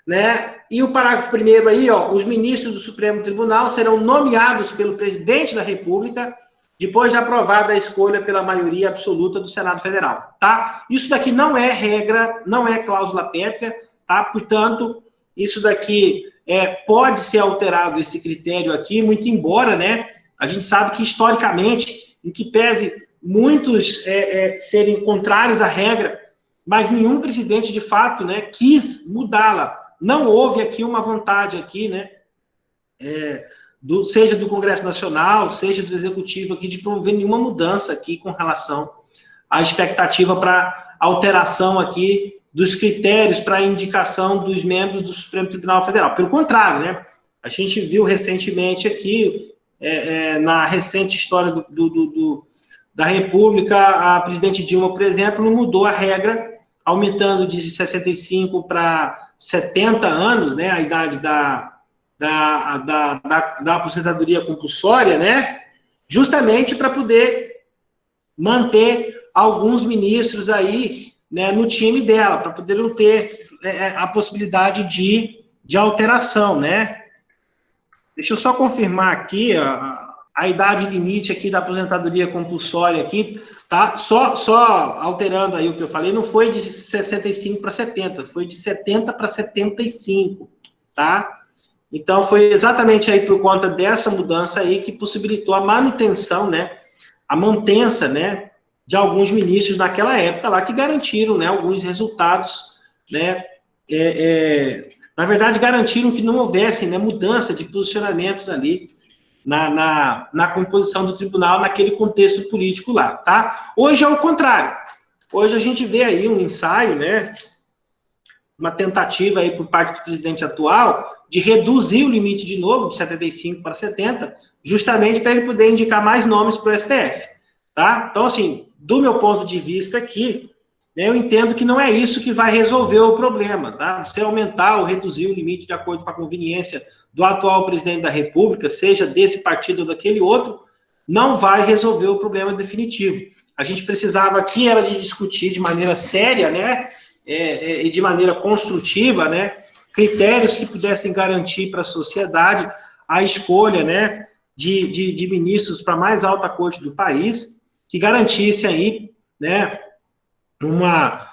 Né? E o parágrafo 1º aí, ó, os ministros do Supremo Tribunal serão nomeados pelo presidente da República depois de aprovada a escolha pela maioria absoluta do Senado Federal, tá? Isso daqui não é regra, não é cláusula pétrea, tá? Portanto, isso daqui pode ser alterado, esse critério aqui, muito embora, né, a gente sabe que, historicamente, em que pese muitos serem contrários à regra, mas nenhum presidente, de fato, né, quis mudá-la. Não houve aqui uma vontade aqui, né, seja do Congresso Nacional, seja do Executivo aqui, de promover nenhuma mudança aqui com relação à expectativa para alteração aqui dos critérios para a indicação dos membros do Supremo Tribunal Federal. Pelo contrário, né, a gente viu recentemente aqui, na recente história da República, a presidente Dilma, por exemplo, não mudou a regra, aumentando de 65 para 70 anos, né, a idade da aposentadoria compulsória, né, justamente para poder manter alguns ministros aí, né, no time dela, para poder não ter a possibilidade de alteração, né. Deixa eu só confirmar aqui a idade limite aqui da aposentadoria compulsória aqui, tá? Só alterando aí o que eu falei, não foi de 65 para 70, foi de 70 para 75, tá? Então, foi exatamente aí por conta dessa mudança aí que possibilitou a manutenção, né, a mantença, né, de alguns ministros naquela época lá que garantiram, né, alguns resultados, né, na verdade, garantiram que não houvesse, né, mudança de posicionamentos ali na composição do tribunal naquele contexto político lá, tá? Hoje é o contrário. Hoje a gente vê aí um ensaio, né, uma tentativa aí por parte do presidente atual de reduzir o limite de novo, de 75 para 70, justamente para ele poder indicar mais nomes para o STF, tá? Então, assim, do meu ponto de vista aqui, né, eu entendo que não é isso que vai resolver o problema, tá? Você aumentar ou reduzir o limite de acordo com a conveniência do atual presidente da República, seja desse partido ou daquele outro, não vai resolver o problema definitivo. A gente precisava aqui era de discutir de maneira séria, né, e de maneira construtiva, né, critérios que pudessem garantir para a sociedade a escolha, né, de ministros para a mais alta corte do país, que garantisse aí, né, uma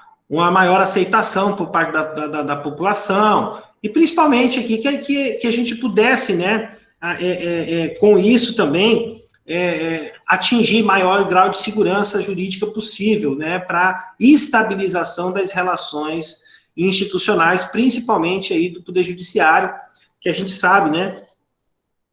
maior aceitação por parte da população, e principalmente aqui que a gente pudesse, né, com isso também, atingir maior grau de segurança jurídica possível, né, para estabilização das relações institucionais, principalmente aí do Poder Judiciário, que a gente sabe, né,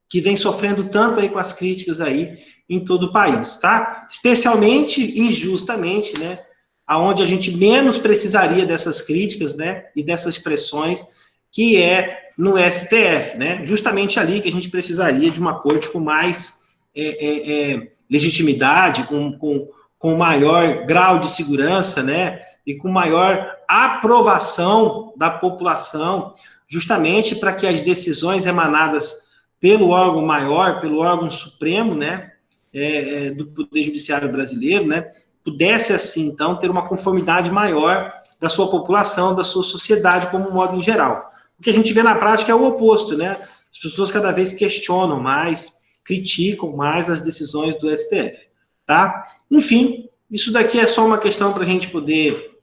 que vem sofrendo tanto aí com as críticas aí em todo o país, tá? Especialmente e justamente, né, aonde a gente menos precisaria dessas críticas, né, e dessas pressões, que é no STF, né? Justamente ali que a gente precisaria de uma corte com mais legitimidade, com maior grau de segurança, né, e com maior aprovação da população, justamente para que as decisões emanadas pelo órgão maior, pelo órgão supremo, né, do Poder Judiciário brasileiro, né, pudesse, assim, então, ter uma conformidade maior da sua população, da sua sociedade como modo em geral. O que a gente vê na prática é o oposto, né? As pessoas cada vez questionam mais, criticam mais as decisões do STF, tá? Enfim, isso daqui é só uma questão para a gente poder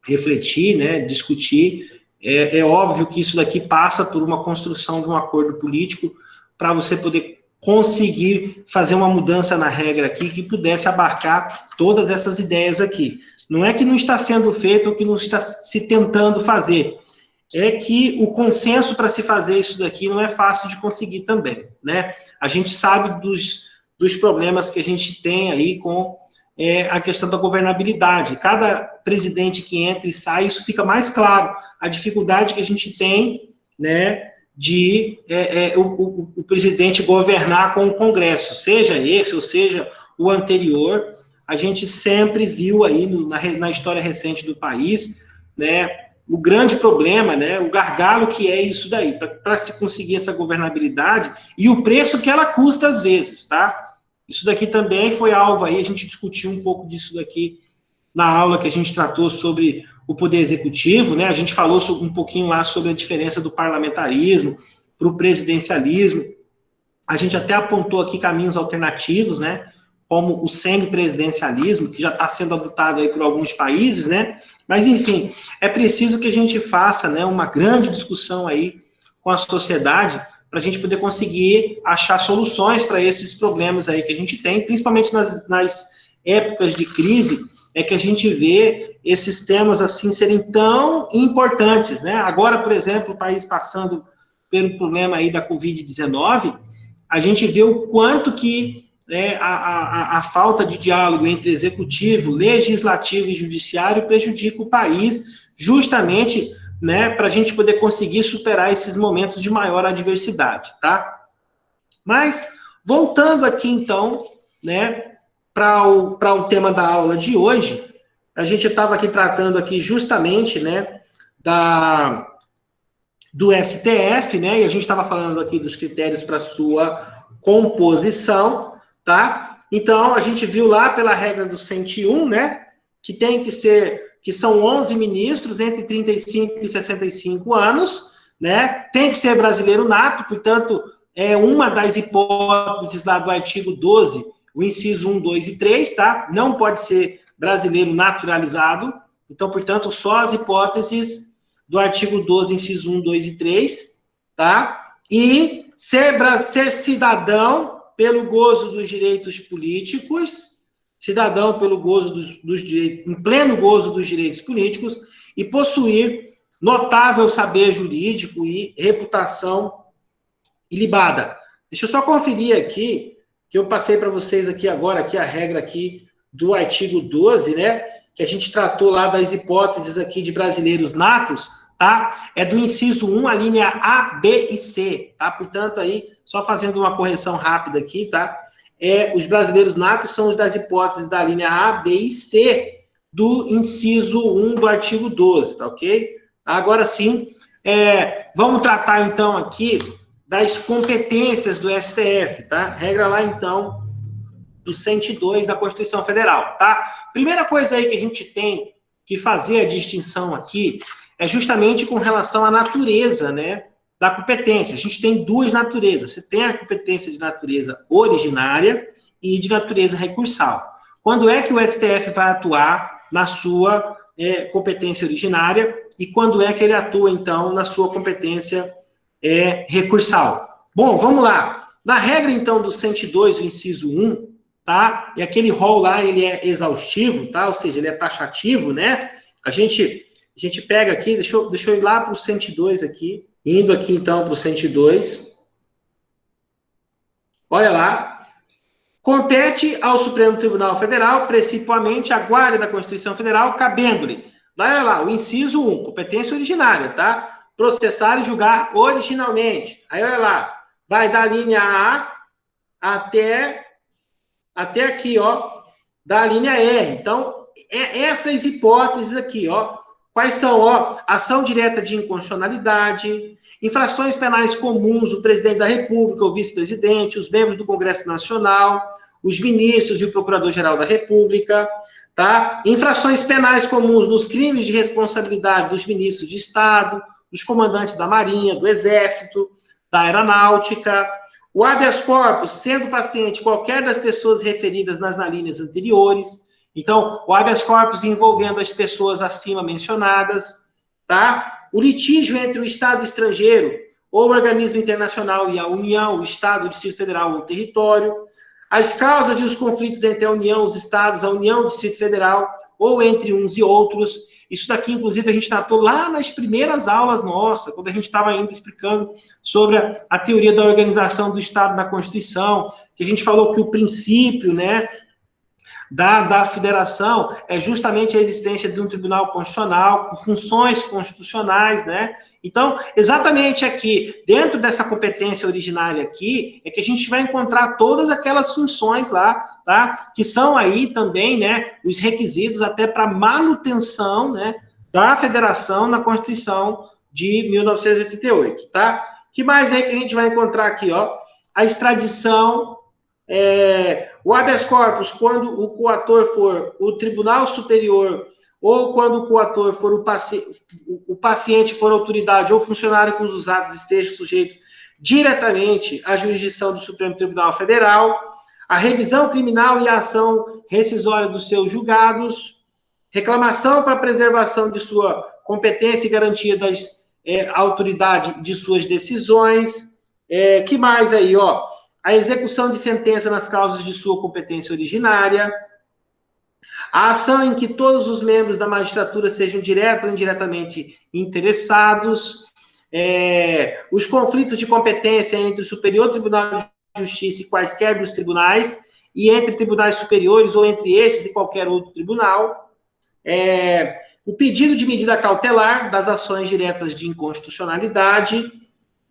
refletir, né, discutir. É óbvio que isso daqui passa por uma construção de um acordo político para você poder conseguir fazer uma mudança na regra aqui que pudesse abarcar todas essas ideias aqui. Não é que não está sendo feito ou que não está se tentando fazer, é que o consenso para se fazer isso daqui não é fácil de conseguir também, né? A gente sabe dos problemas que a gente tem aí com a questão da governabilidade. Cada presidente que entra e sai, isso fica mais claro, a dificuldade que a gente tem, né, de o presidente governar com o Congresso, seja esse ou seja o anterior. A gente sempre viu aí na história recente do país, né, o grande problema, né, o gargalo que é isso daí, para se conseguir essa governabilidade e o preço que ela custa às vezes, tá? Isso daqui também foi alvo aí, a gente discutiu um pouco disso daqui na aula que a gente tratou sobre o poder executivo, né? A gente falou um pouquinho lá sobre a diferença do parlamentarismo para o presidencialismo. A gente até apontou aqui caminhos alternativos, né? Como o semipresidencialismo, que já está sendo adotado aí por alguns países, né? Mas, enfim, é preciso que a gente faça, né, uma grande discussão aí com a sociedade para a gente poder conseguir achar soluções para esses problemas aí que a gente tem, principalmente nas épocas de crise, é que a gente vê esses temas assim serem tão importantes, né? Agora, por exemplo, o país passando pelo problema aí da Covid-19, a gente vê o quanto que a falta de diálogo entre executivo, legislativo e judiciário prejudica o país, justamente, né, para a gente poder conseguir superar esses momentos de maior adversidade, tá? Mas, voltando aqui, então, né, para o tema da aula de hoje, a gente estava aqui tratando aqui justamente, né, do STF, né, e a gente estava falando aqui dos critérios para sua composição, tá? Então, a gente viu lá pela regra do 101, né, que são 11 ministros entre 35 e 65 anos, né, tem que ser brasileiro nato, portanto, é uma das hipóteses lá do artigo 12, o inciso 1, 2 e 3, tá? Não pode ser brasileiro naturalizado, então, portanto, só as hipóteses do artigo 12, inciso 1, 2 e 3, tá? E ser cidadão pelo gozo dos direitos políticos, cidadão pelo gozo dos direitos, em pleno gozo dos direitos políticos, e possuir notável saber jurídico e reputação ilibada. Deixa eu só conferir aqui, que eu passei para vocês aqui agora, aqui a regra aqui do artigo 12, né? Que a gente tratou lá das hipóteses aqui de brasileiros natos, tá? É do inciso 1, a linha A, B e C, tá? Portanto, aí, só fazendo uma correção rápida aqui, tá? Os brasileiros natos são os das hipóteses da linha A, B e C do inciso 1 do artigo 12, tá ok? Agora sim, vamos tratar então aqui das competências do STF, tá? Regra lá então do 102 da Constituição Federal, tá? Primeira coisa aí que a gente tem que fazer a distinção aqui é justamente com relação à natureza, né, da competência. A gente tem duas naturezas. Você tem a competência de natureza originária e de natureza recursal. quando é que o STF vai atuar na sua competência originária e quando é que ele atua, então, na sua competência recursal. Bom, vamos lá. Na regra, então, do 102, o inciso 1, tá? E aquele rol lá, ele é exaustivo, tá? Ou seja, ele é taxativo, né? A gente pega aqui, deixa eu ir lá para o 102 aqui, indo aqui, então, para o 102. Olha lá. Compete ao Supremo Tribunal Federal, principalmente a guarda da Constituição Federal, cabendo-lhe, olha lá, o inciso 1, competência originária, tá? Processar e julgar originalmente. Aí, olha lá, vai da linha A até aqui, ó, da linha R. Então, essas hipóteses aqui, ó, quais são, ó, ação direta de inconstitucionalidade, infrações penais comuns do presidente da República, o vice-presidente, os membros do Congresso Nacional, os ministros e o Procurador-Geral da República, tá? Infrações penais comuns nos crimes de responsabilidade dos ministros de Estado, dos comandantes da Marinha, do Exército, da Aeronáutica, o habeas corpus, sendo paciente qualquer das pessoas referidas nas alíneas anteriores. Então, o habeas corpus envolvendo as pessoas acima mencionadas, tá? O litígio entre o Estado estrangeiro ou o organismo internacional e a União, o Estado, o Distrito Federal ou o território. As causas e os conflitos entre a União, os Estados, a União, o Distrito Federal ou entre uns e outros. Isso daqui, inclusive, a gente tratou lá nas primeiras aulas nossas, quando a gente estava ainda explicando sobre a teoria da organização do Estado na Constituição, que a gente falou que o princípio, né, da federação é justamente a existência de um tribunal constitucional com funções constitucionais, né? Então, exatamente aqui, dentro dessa competência originária aqui, é que a gente vai encontrar todas aquelas funções lá, tá? Que são aí também, né, os requisitos até para manutenção, né, da federação na Constituição de 1988, tá? Que mais aí que a gente vai encontrar aqui, ó? A extradição, o habeas corpus, quando o coator for o Tribunal Superior ou quando o coator for o paciente for autoridade ou funcionário com os atos estejam sujeitos diretamente à jurisdição do Supremo Tribunal Federal, a revisão criminal e a ação rescisória dos seus julgados, reclamação para preservação de sua competência e garantia das autoridade de suas decisões, que mais aí, ó? A execução de sentença nas causas de sua competência originária, a ação em que todos os membros da magistratura sejam direto ou indiretamente interessados, os conflitos de competência entre o Superior Tribunal de Justiça e quaisquer dos tribunais, e entre tribunais superiores ou entre estes e qualquer outro tribunal, o pedido de medida cautelar das ações diretas de inconstitucionalidade,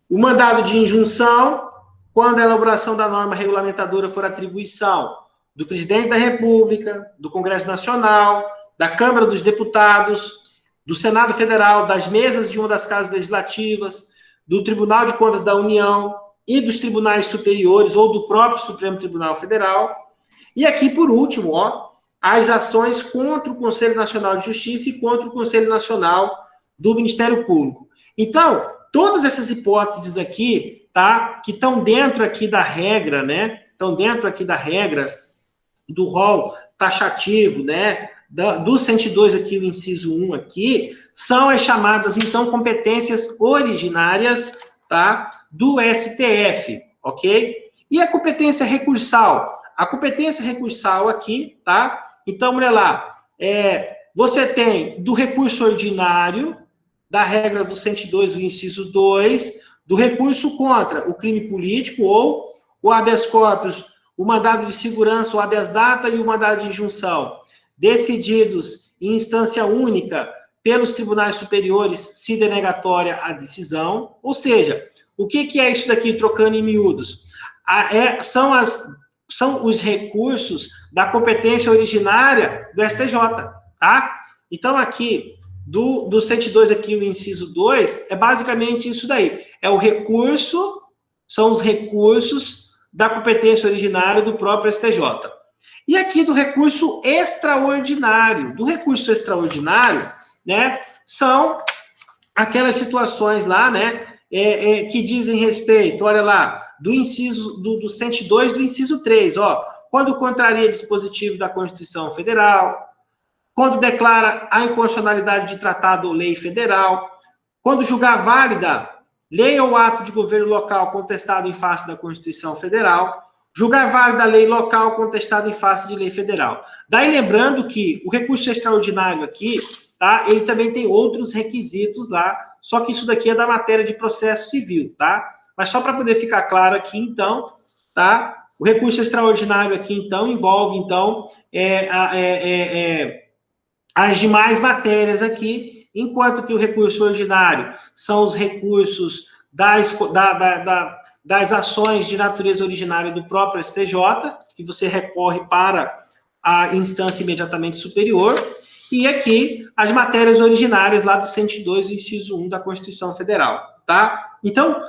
o mandado de injunção, quando a elaboração da norma regulamentadora for atribuição do presidente da República, do Congresso Nacional, da Câmara dos Deputados, do Senado Federal, das mesas de uma das casas legislativas, do Tribunal de Contas da União e dos tribunais superiores ou do próprio Supremo Tribunal Federal. E aqui, por último, ó, as ações contra o Conselho Nacional de Justiça e contra o Conselho Nacional do Ministério Público. Então, todas essas hipóteses aqui, tá, que estão dentro aqui da regra, né, estão dentro aqui da regra do rol taxativo, né, do 102 aqui, o inciso 1 aqui, são as chamadas, então, competências originárias, tá, do STF, ok? E a competência recursal? A competência recursal aqui, tá? Então, olha lá, você tem do recurso ordinário, da regra do 102, o inciso 2, do recurso contra o crime político ou o habeas corpus, o mandado de segurança, o habeas data e o mandado de injunção, decididos em instância única pelos tribunais superiores, se denegatória a decisão. Ou seja, o que é isso daqui, trocando em miúdos? São os recursos da competência originária do STJ, tá? Então, aqui, do 102 aqui, o inciso 2, é basicamente isso daí. É o recurso, são os recursos da competência originária do próprio STJ. E aqui do recurso extraordinário. Do recurso extraordinário, né, são aquelas situações lá, né, que dizem respeito, olha lá, do inciso, do 102, do inciso 3, ó, quando contraria dispositivo da Constituição Federal, quando declara a inconstitucionalidade de tratado ou lei federal, quando julgar válida lei ou ato de governo local contestado em face da Constituição Federal, julgar válida lei local contestada em face de lei federal. Daí lembrando que o recurso extraordinário aqui, tá? Ele também tem outros requisitos lá, só que isso daqui é da matéria de processo civil, tá? Mas só para poder ficar claro aqui, então, tá? O recurso extraordinário aqui, então, envolve, então, as demais matérias aqui, enquanto que o recurso ordinário são os recursos das ações de natureza originária do próprio STJ, que você recorre para a instância imediatamente superior, e aqui as matérias originárias lá do 102, inciso 1 da Constituição Federal, tá? Então,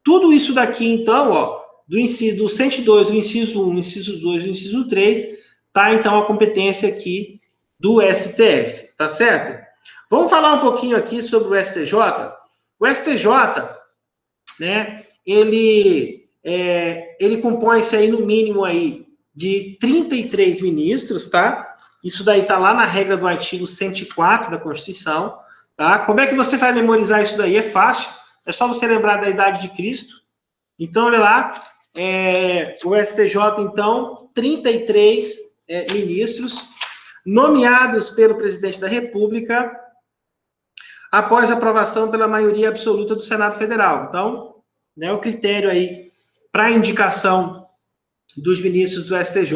tudo isso daqui, então, ó, do 102, do inciso 1, inciso 2, do inciso 3, tá, então, a competência aqui do STF, tá certo? Vamos falar um pouquinho aqui sobre o STJ. O STJ, né, ele compõe-se aí, no mínimo, aí, de 33 ministros, tá? Isso daí tá lá na regra do artigo 104 da Constituição, tá? Como é que você vai memorizar isso daí? É fácil, é só você lembrar da idade de Cristo. Então, olha lá, o STJ, então, 33 ministros, nomeados pelo presidente da República, após aprovação pela maioria absoluta do Senado Federal. Então, né, o critério aí para indicação dos ministros do STJ,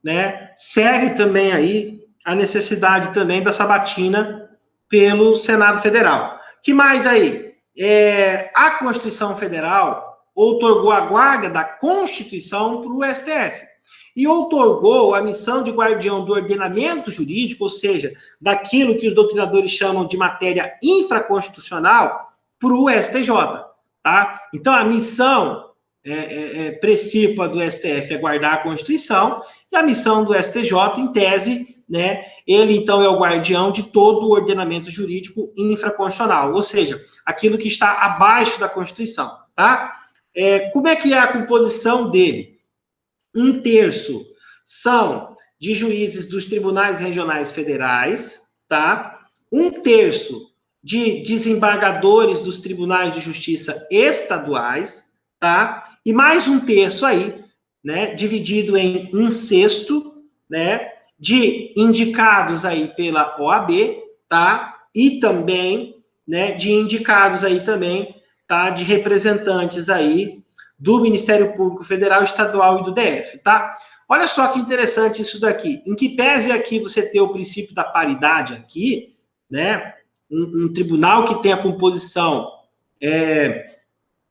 né, segue também aí a necessidade também da sabatina pelo Senado Federal. Que mais aí? A Constituição Federal outorgou a guarda da Constituição para o STF e outorgou a missão de guardião do ordenamento jurídico, ou seja, daquilo que os doutrinadores chamam de matéria infraconstitucional, para o STJ, tá? Então, a missão principal do STF é guardar a Constituição, e a missão do STJ, em tese, né, ele, então, é o guardião de todo o ordenamento jurídico infraconstitucional, ou seja, aquilo que está abaixo da Constituição, tá? Como é que é a composição dele? 1/3 são de juízes dos tribunais regionais federais, tá? 1/3 de desembargadores dos tribunais de justiça estaduais, tá? E mais 1/3 aí, né, dividido em 1/6, né, de indicados aí pela OAB, tá? E também, né, de indicados aí também, tá, de representantes aí do Ministério Público Federal, Estadual e do DF, tá? Olha só que interessante isso daqui. Em que pese aqui você ter o princípio da paridade aqui, né? Um tribunal que tem a composição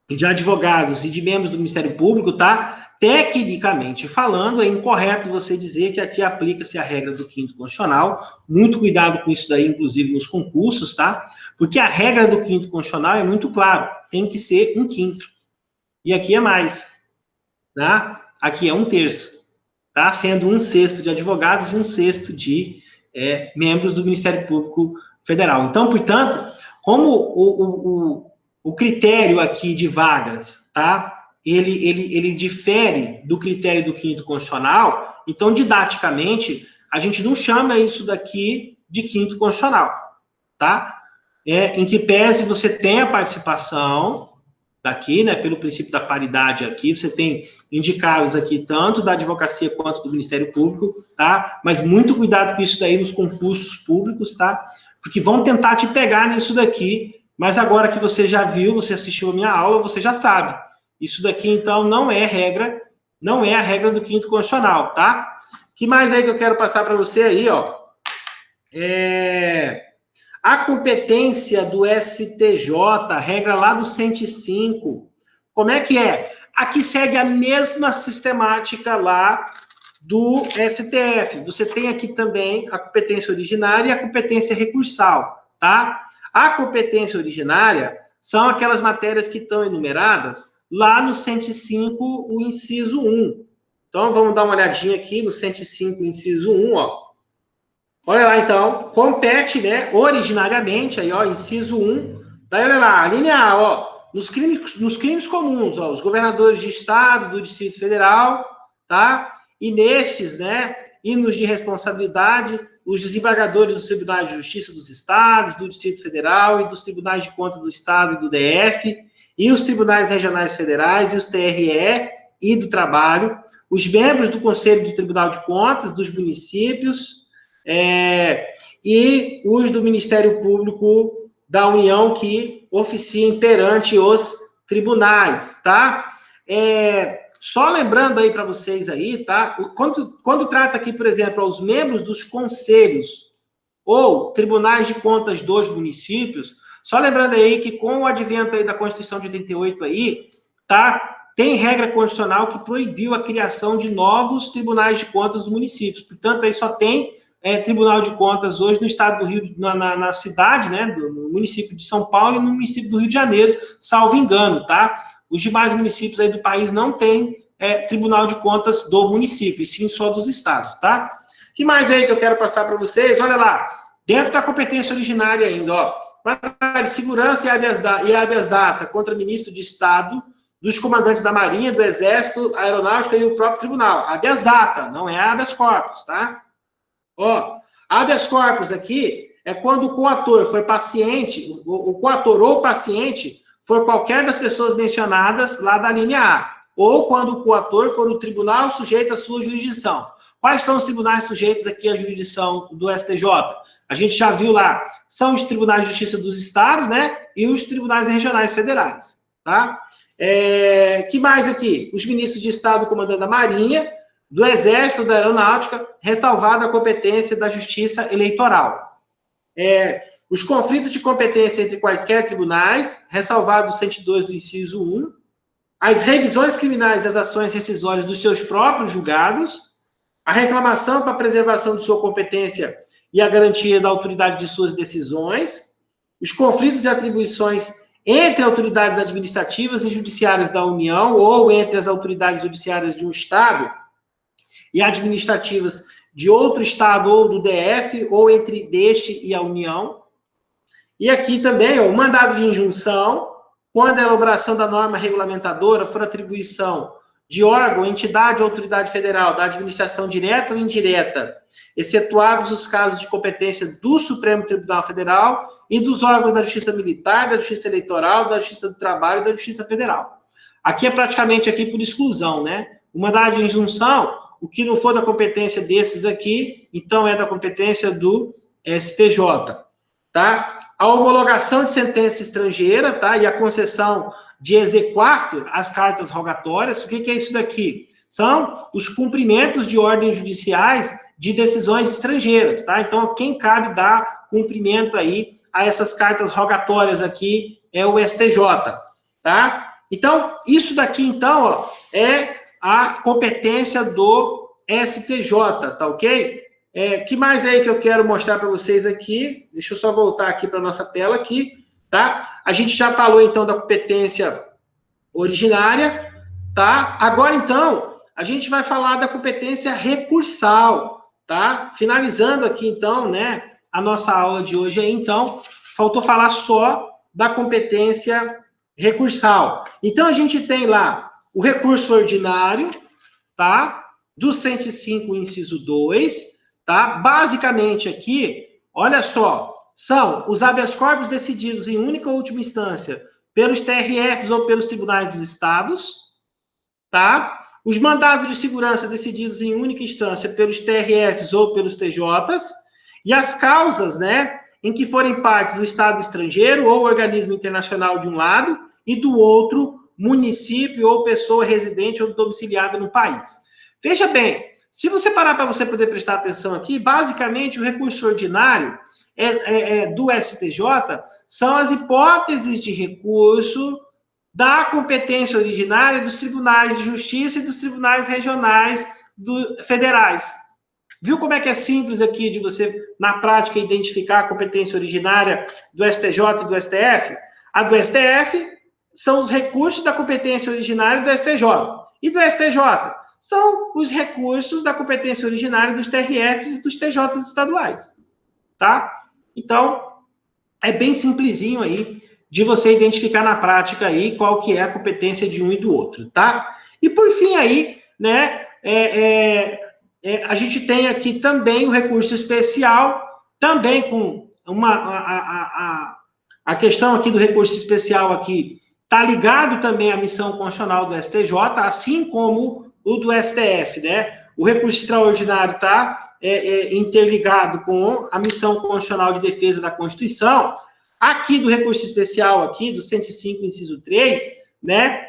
de advogados e de membros do Ministério Público, tá? Tecnicamente falando, é incorreto você dizer que aqui aplica-se a regra do quinto constitucional. Muito cuidado com isso daí, inclusive nos concursos, tá? Porque a regra do quinto constitucional é muito claro, tem que ser 1/5. E aqui é mais, tá? Aqui é 1/3, tá? Sendo 1/6 de advogados e 1/6 de membros do Ministério Público Federal. Então, portanto, como o critério aqui de vagas, tá? Ele difere do critério do quinto constitucional, então, didaticamente, a gente não chama isso daqui de quinto constitucional, tá? Em que pese você tem a participação daqui, né, pelo princípio da paridade aqui, você tem indicados aqui tanto da advocacia quanto do Ministério Público, tá? Mas muito cuidado com isso daí nos concursos públicos, tá? Porque vão tentar te pegar nisso daqui, mas agora que você já viu, você assistiu a minha aula, você já sabe. Isso daqui, então, não é a regra do quinto constitucional, tá? Que mais aí que eu quero passar para você aí, ó? A competência do STJ, regra lá do 105, como é que é? Aqui segue a mesma sistemática lá do STF. Você tem aqui também a competência originária e a competência recursal, tá? A competência originária são aquelas matérias que estão enumeradas lá no 105, o inciso 1. Então, vamos dar uma olhadinha aqui no 105, inciso 1, ó. Olha lá, então, compete, né, originariamente, aí, ó, inciso 1, daí, olha lá, a linha A, ó, nos crimes comuns, ó, os governadores de estado, do Distrito Federal, tá, e nestes, né, hinos de responsabilidade, os desembargadores dos Tribunais de Justiça dos Estados, do Distrito Federal e dos Tribunais de Contas do Estado e do DF, e os Tribunais Regionais Federais e os TRE e do Trabalho, os membros do Conselho do Tribunal de Contas, dos municípios, e os do Ministério Público da União que oficiem perante os tribunais, tá? Só lembrando aí para vocês aí, tá? Quando trata aqui, por exemplo, aos membros dos conselhos ou tribunais de contas dos municípios, só lembrando aí que com o advento aí da Constituição de 88 aí, tá? Tem regra constitucional que proibiu a criação de novos tribunais de contas dos municípios. Portanto, aí só tem Tribunal de Contas hoje no estado do Rio, na cidade, né, no município de São Paulo e no município do Rio de Janeiro, salvo engano, tá? Os demais municípios aí do país não têm Tribunal de Contas do município, e sim só dos estados, tá? O que mais aí que eu quero passar para vocês? Olha lá, dentro da competência originária ainda, ó, de segurança e habeas data contra ministro de Estado, dos comandantes da Marinha, do Exército, Aeronáutica e o próprio Tribunal. Habeas data, não é habeas corpus, tá? Ó, habeas corpus aqui é quando o coator foi paciente, o coator ou paciente for qualquer das pessoas mencionadas lá da linha A, ou quando o coator for o tribunal sujeito à sua jurisdição. Quais são os tribunais sujeitos aqui à jurisdição do STJ? A gente já viu lá, são os tribunais de justiça dos estados, né, e os tribunais regionais federais, tá? Que mais aqui? Os ministros de Estado comandando a Marinha, do Exército, da Aeronáutica, ressalvada a competência da Justiça Eleitoral. Os conflitos de competência entre quaisquer tribunais, ressalvado o 102 do inciso 1, as revisões criminais das ações rescisórias dos seus próprios julgados, a reclamação para a preservação de sua competência e a garantia da autoridade de suas decisões, os conflitos de atribuições entre autoridades administrativas e judiciárias da União ou entre as autoridades judiciárias de um Estado e administrativas de outro Estado ou do DF, ou entre deste e a União. E aqui também, ó, o mandado de injunção, quando a elaboração da norma regulamentadora for atribuição de órgão, entidade ou autoridade federal, da administração direta ou indireta, excetuados os casos de competência do Supremo Tribunal Federal e dos órgãos da Justiça Militar, da Justiça Eleitoral, da Justiça do Trabalho e da Justiça Federal. Aqui é praticamente aqui por exclusão, né? O mandado de injunção, o que não for da competência desses aqui, então é da competência do STJ, tá? A homologação de sentença estrangeira, tá? E a concessão de exequatur às cartas rogatórias. O que é isso daqui? São os cumprimentos de ordens judiciais de decisões estrangeiras, tá? Então, quem cabe dar cumprimento aí a essas cartas rogatórias aqui é o STJ, tá? Então, isso daqui, então, ó, é a competência do STJ, tá ok? Que mais aí que eu quero mostrar para vocês aqui? Deixa eu só voltar aqui para a nossa tela aqui, tá? A gente já falou, então, da competência originária, tá? Agora, então, a gente vai falar da competência recursal, tá? Finalizando aqui, então, né, a nossa aula de hoje aí, então, faltou falar só da competência recursal. Então, a gente tem lá o recurso ordinário, tá? Do 105, inciso 2, tá? Basicamente aqui, olha só, são os habeas corpus decididos em única ou última instância pelos TRFs ou pelos tribunais dos estados, tá? Os mandados de segurança decididos em única instância pelos TRFs ou pelos TJs, e as causas, né, em que forem partes do Estado estrangeiro ou organismo internacional de um lado e do outro município ou pessoa residente ou domiciliada no país. Veja bem, se você parar para você poder prestar atenção aqui, basicamente o recurso ordinário do STJ são as hipóteses de recurso da competência originária dos tribunais de justiça e dos tribunais regionais federais. Viu como é que é simples aqui de você, na prática, identificar a competência originária do STJ e do STF? A do STF são os recursos da competência originária do STJ. E do STJ são os recursos da competência originária dos TRFs e dos TJs estaduais. Tá? Então, é bem simplesinho aí de você identificar na prática aí qual que é a competência de um e do outro, tá? E por fim aí, né, a gente tem aqui também o recurso especial, também com a questão aqui do recurso especial aqui está ligado também à missão constitucional do STJ, assim como o do STF, né? O recurso extraordinário está interligado com a missão constitucional de defesa da Constituição. Aqui do recurso especial, aqui do 105, inciso 3, né?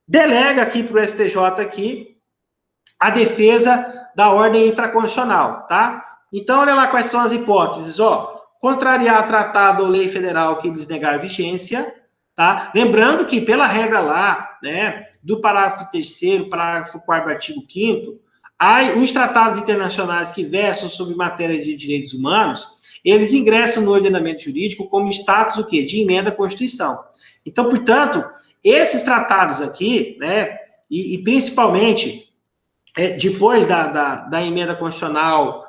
Delega aqui para o STJ aqui a defesa da ordem infraconstitucional, tá? Então, olha lá quais são as hipóteses, ó. Contrariar tratado ou lei federal que lhes negar vigência, tá? Lembrando que, pela regra lá, né, do parágrafo 3º, parágrafo 4º do artigo 5º, os tratados internacionais que versam sobre matéria de direitos humanos, eles ingressam no ordenamento jurídico como status o quê? De emenda à Constituição. Então, portanto, esses tratados aqui, né, e principalmente depois da emenda constitucional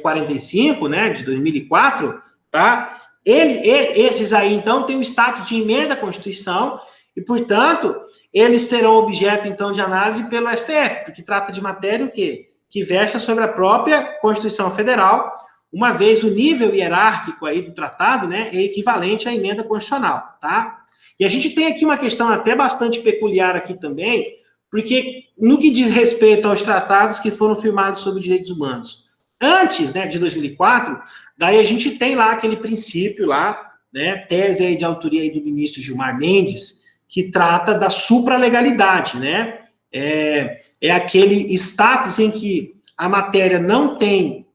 45, né, de 2004, tá? Esses aí, então, têm o status de emenda à Constituição e, portanto, eles terão objeto, então, de análise pelo STF, porque trata de matéria o quê? Que versa sobre a própria Constituição Federal, uma vez o nível hierárquico aí do tratado, né, é equivalente à emenda constitucional, tá? E a gente tem aqui uma questão até bastante peculiar aqui também, porque no que diz respeito aos tratados que foram firmados sobre direitos humanos, antes, né, de 2004, daí a gente tem lá aquele princípio lá, né, tese aí de autoria aí do ministro Gilmar Mendes, que trata da supralegalidade, né? É aquele status em que a matéria não tem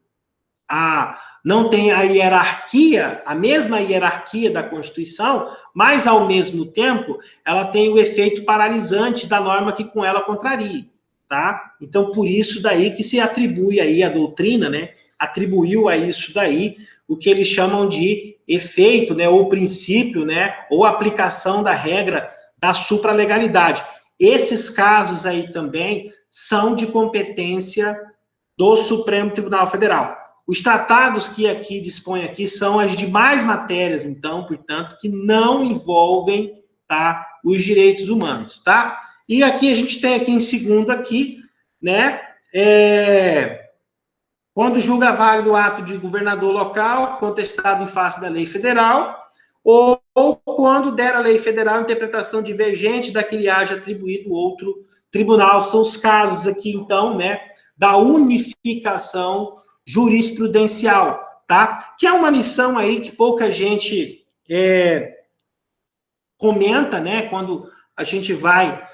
a hierarquia, a mesma hierarquia da Constituição, mas, ao mesmo tempo, ela tem o efeito paralisante da norma que com ela contraria, tá? Então, por isso daí que se atribui aí a doutrina, né? Atribuiu a isso daí o que eles chamam de efeito, né? Ou princípio, né? Ou aplicação da regra da supralegalidade. Esses casos aí também são de competência do Supremo Tribunal Federal. Os tratados que aqui dispõem aqui são as demais matérias, então, portanto, que não envolvem, tá, os direitos humanos, tá? E aqui a gente tem aqui em segundo aqui, né, quando julga válido o ato de governador local contestado em face da lei federal, ou quando der a lei federal interpretação divergente da que lhe haja atribuído outro tribunal. São os casos aqui, então, né, da unificação jurisprudencial, tá? Que é uma missão aí que pouca gente comenta, né? Quando a gente vai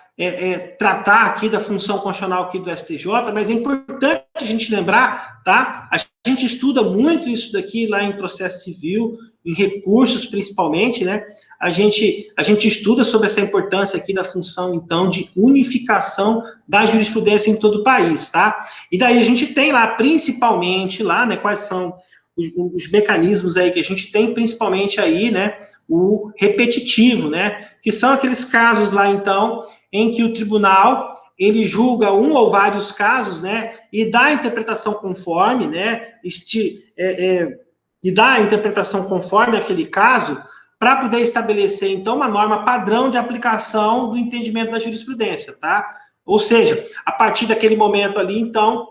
tratar aqui da função constitucional aqui do STJ, mas é importante a gente lembrar, tá? A gente estuda muito isso daqui lá em processo civil, em recursos principalmente, né? A gente estuda sobre essa importância aqui da função, então, de unificação da jurisprudência em todo o país, tá? E daí a gente tem lá, principalmente lá, né, quais são os mecanismos aí que a gente tem, principalmente aí, né, o repetitivo, né, que são aqueles casos lá, então, em que o tribunal, ele julga um ou vários casos, né, e dá a interpretação conforme, né, e dá a interpretação conforme aquele caso, para poder estabelecer, então, uma norma padrão de aplicação do entendimento da jurisprudência, tá? Ou seja, a partir daquele momento ali, então,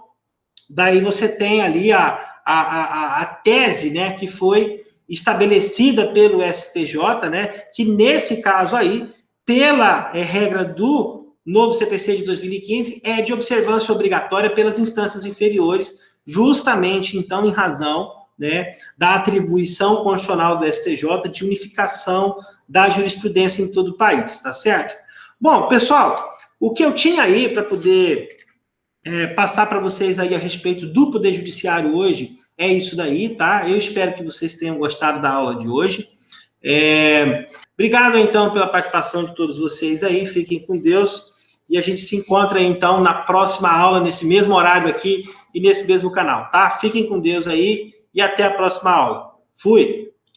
daí você tem ali a tese, né, que foi estabelecida pelo STJ, né, que nesse caso aí, pela regra do novo CPC de 2015, é de observância obrigatória pelas instâncias inferiores, justamente, então, em razão, né, da atribuição constitucional do STJ de unificação da jurisprudência em todo o país, tá certo? Bom, pessoal, o que eu tinha aí para poder passar para vocês aí a respeito do Poder Judiciário hoje é isso daí, tá? Eu espero que vocês tenham gostado da aula de hoje. Obrigado, então, pela participação de todos vocês aí, fiquem com Deus, e a gente se encontra, então, na próxima aula, nesse mesmo horário aqui e nesse mesmo canal, tá? Fiquem com Deus aí, e até a próxima aula. Fui!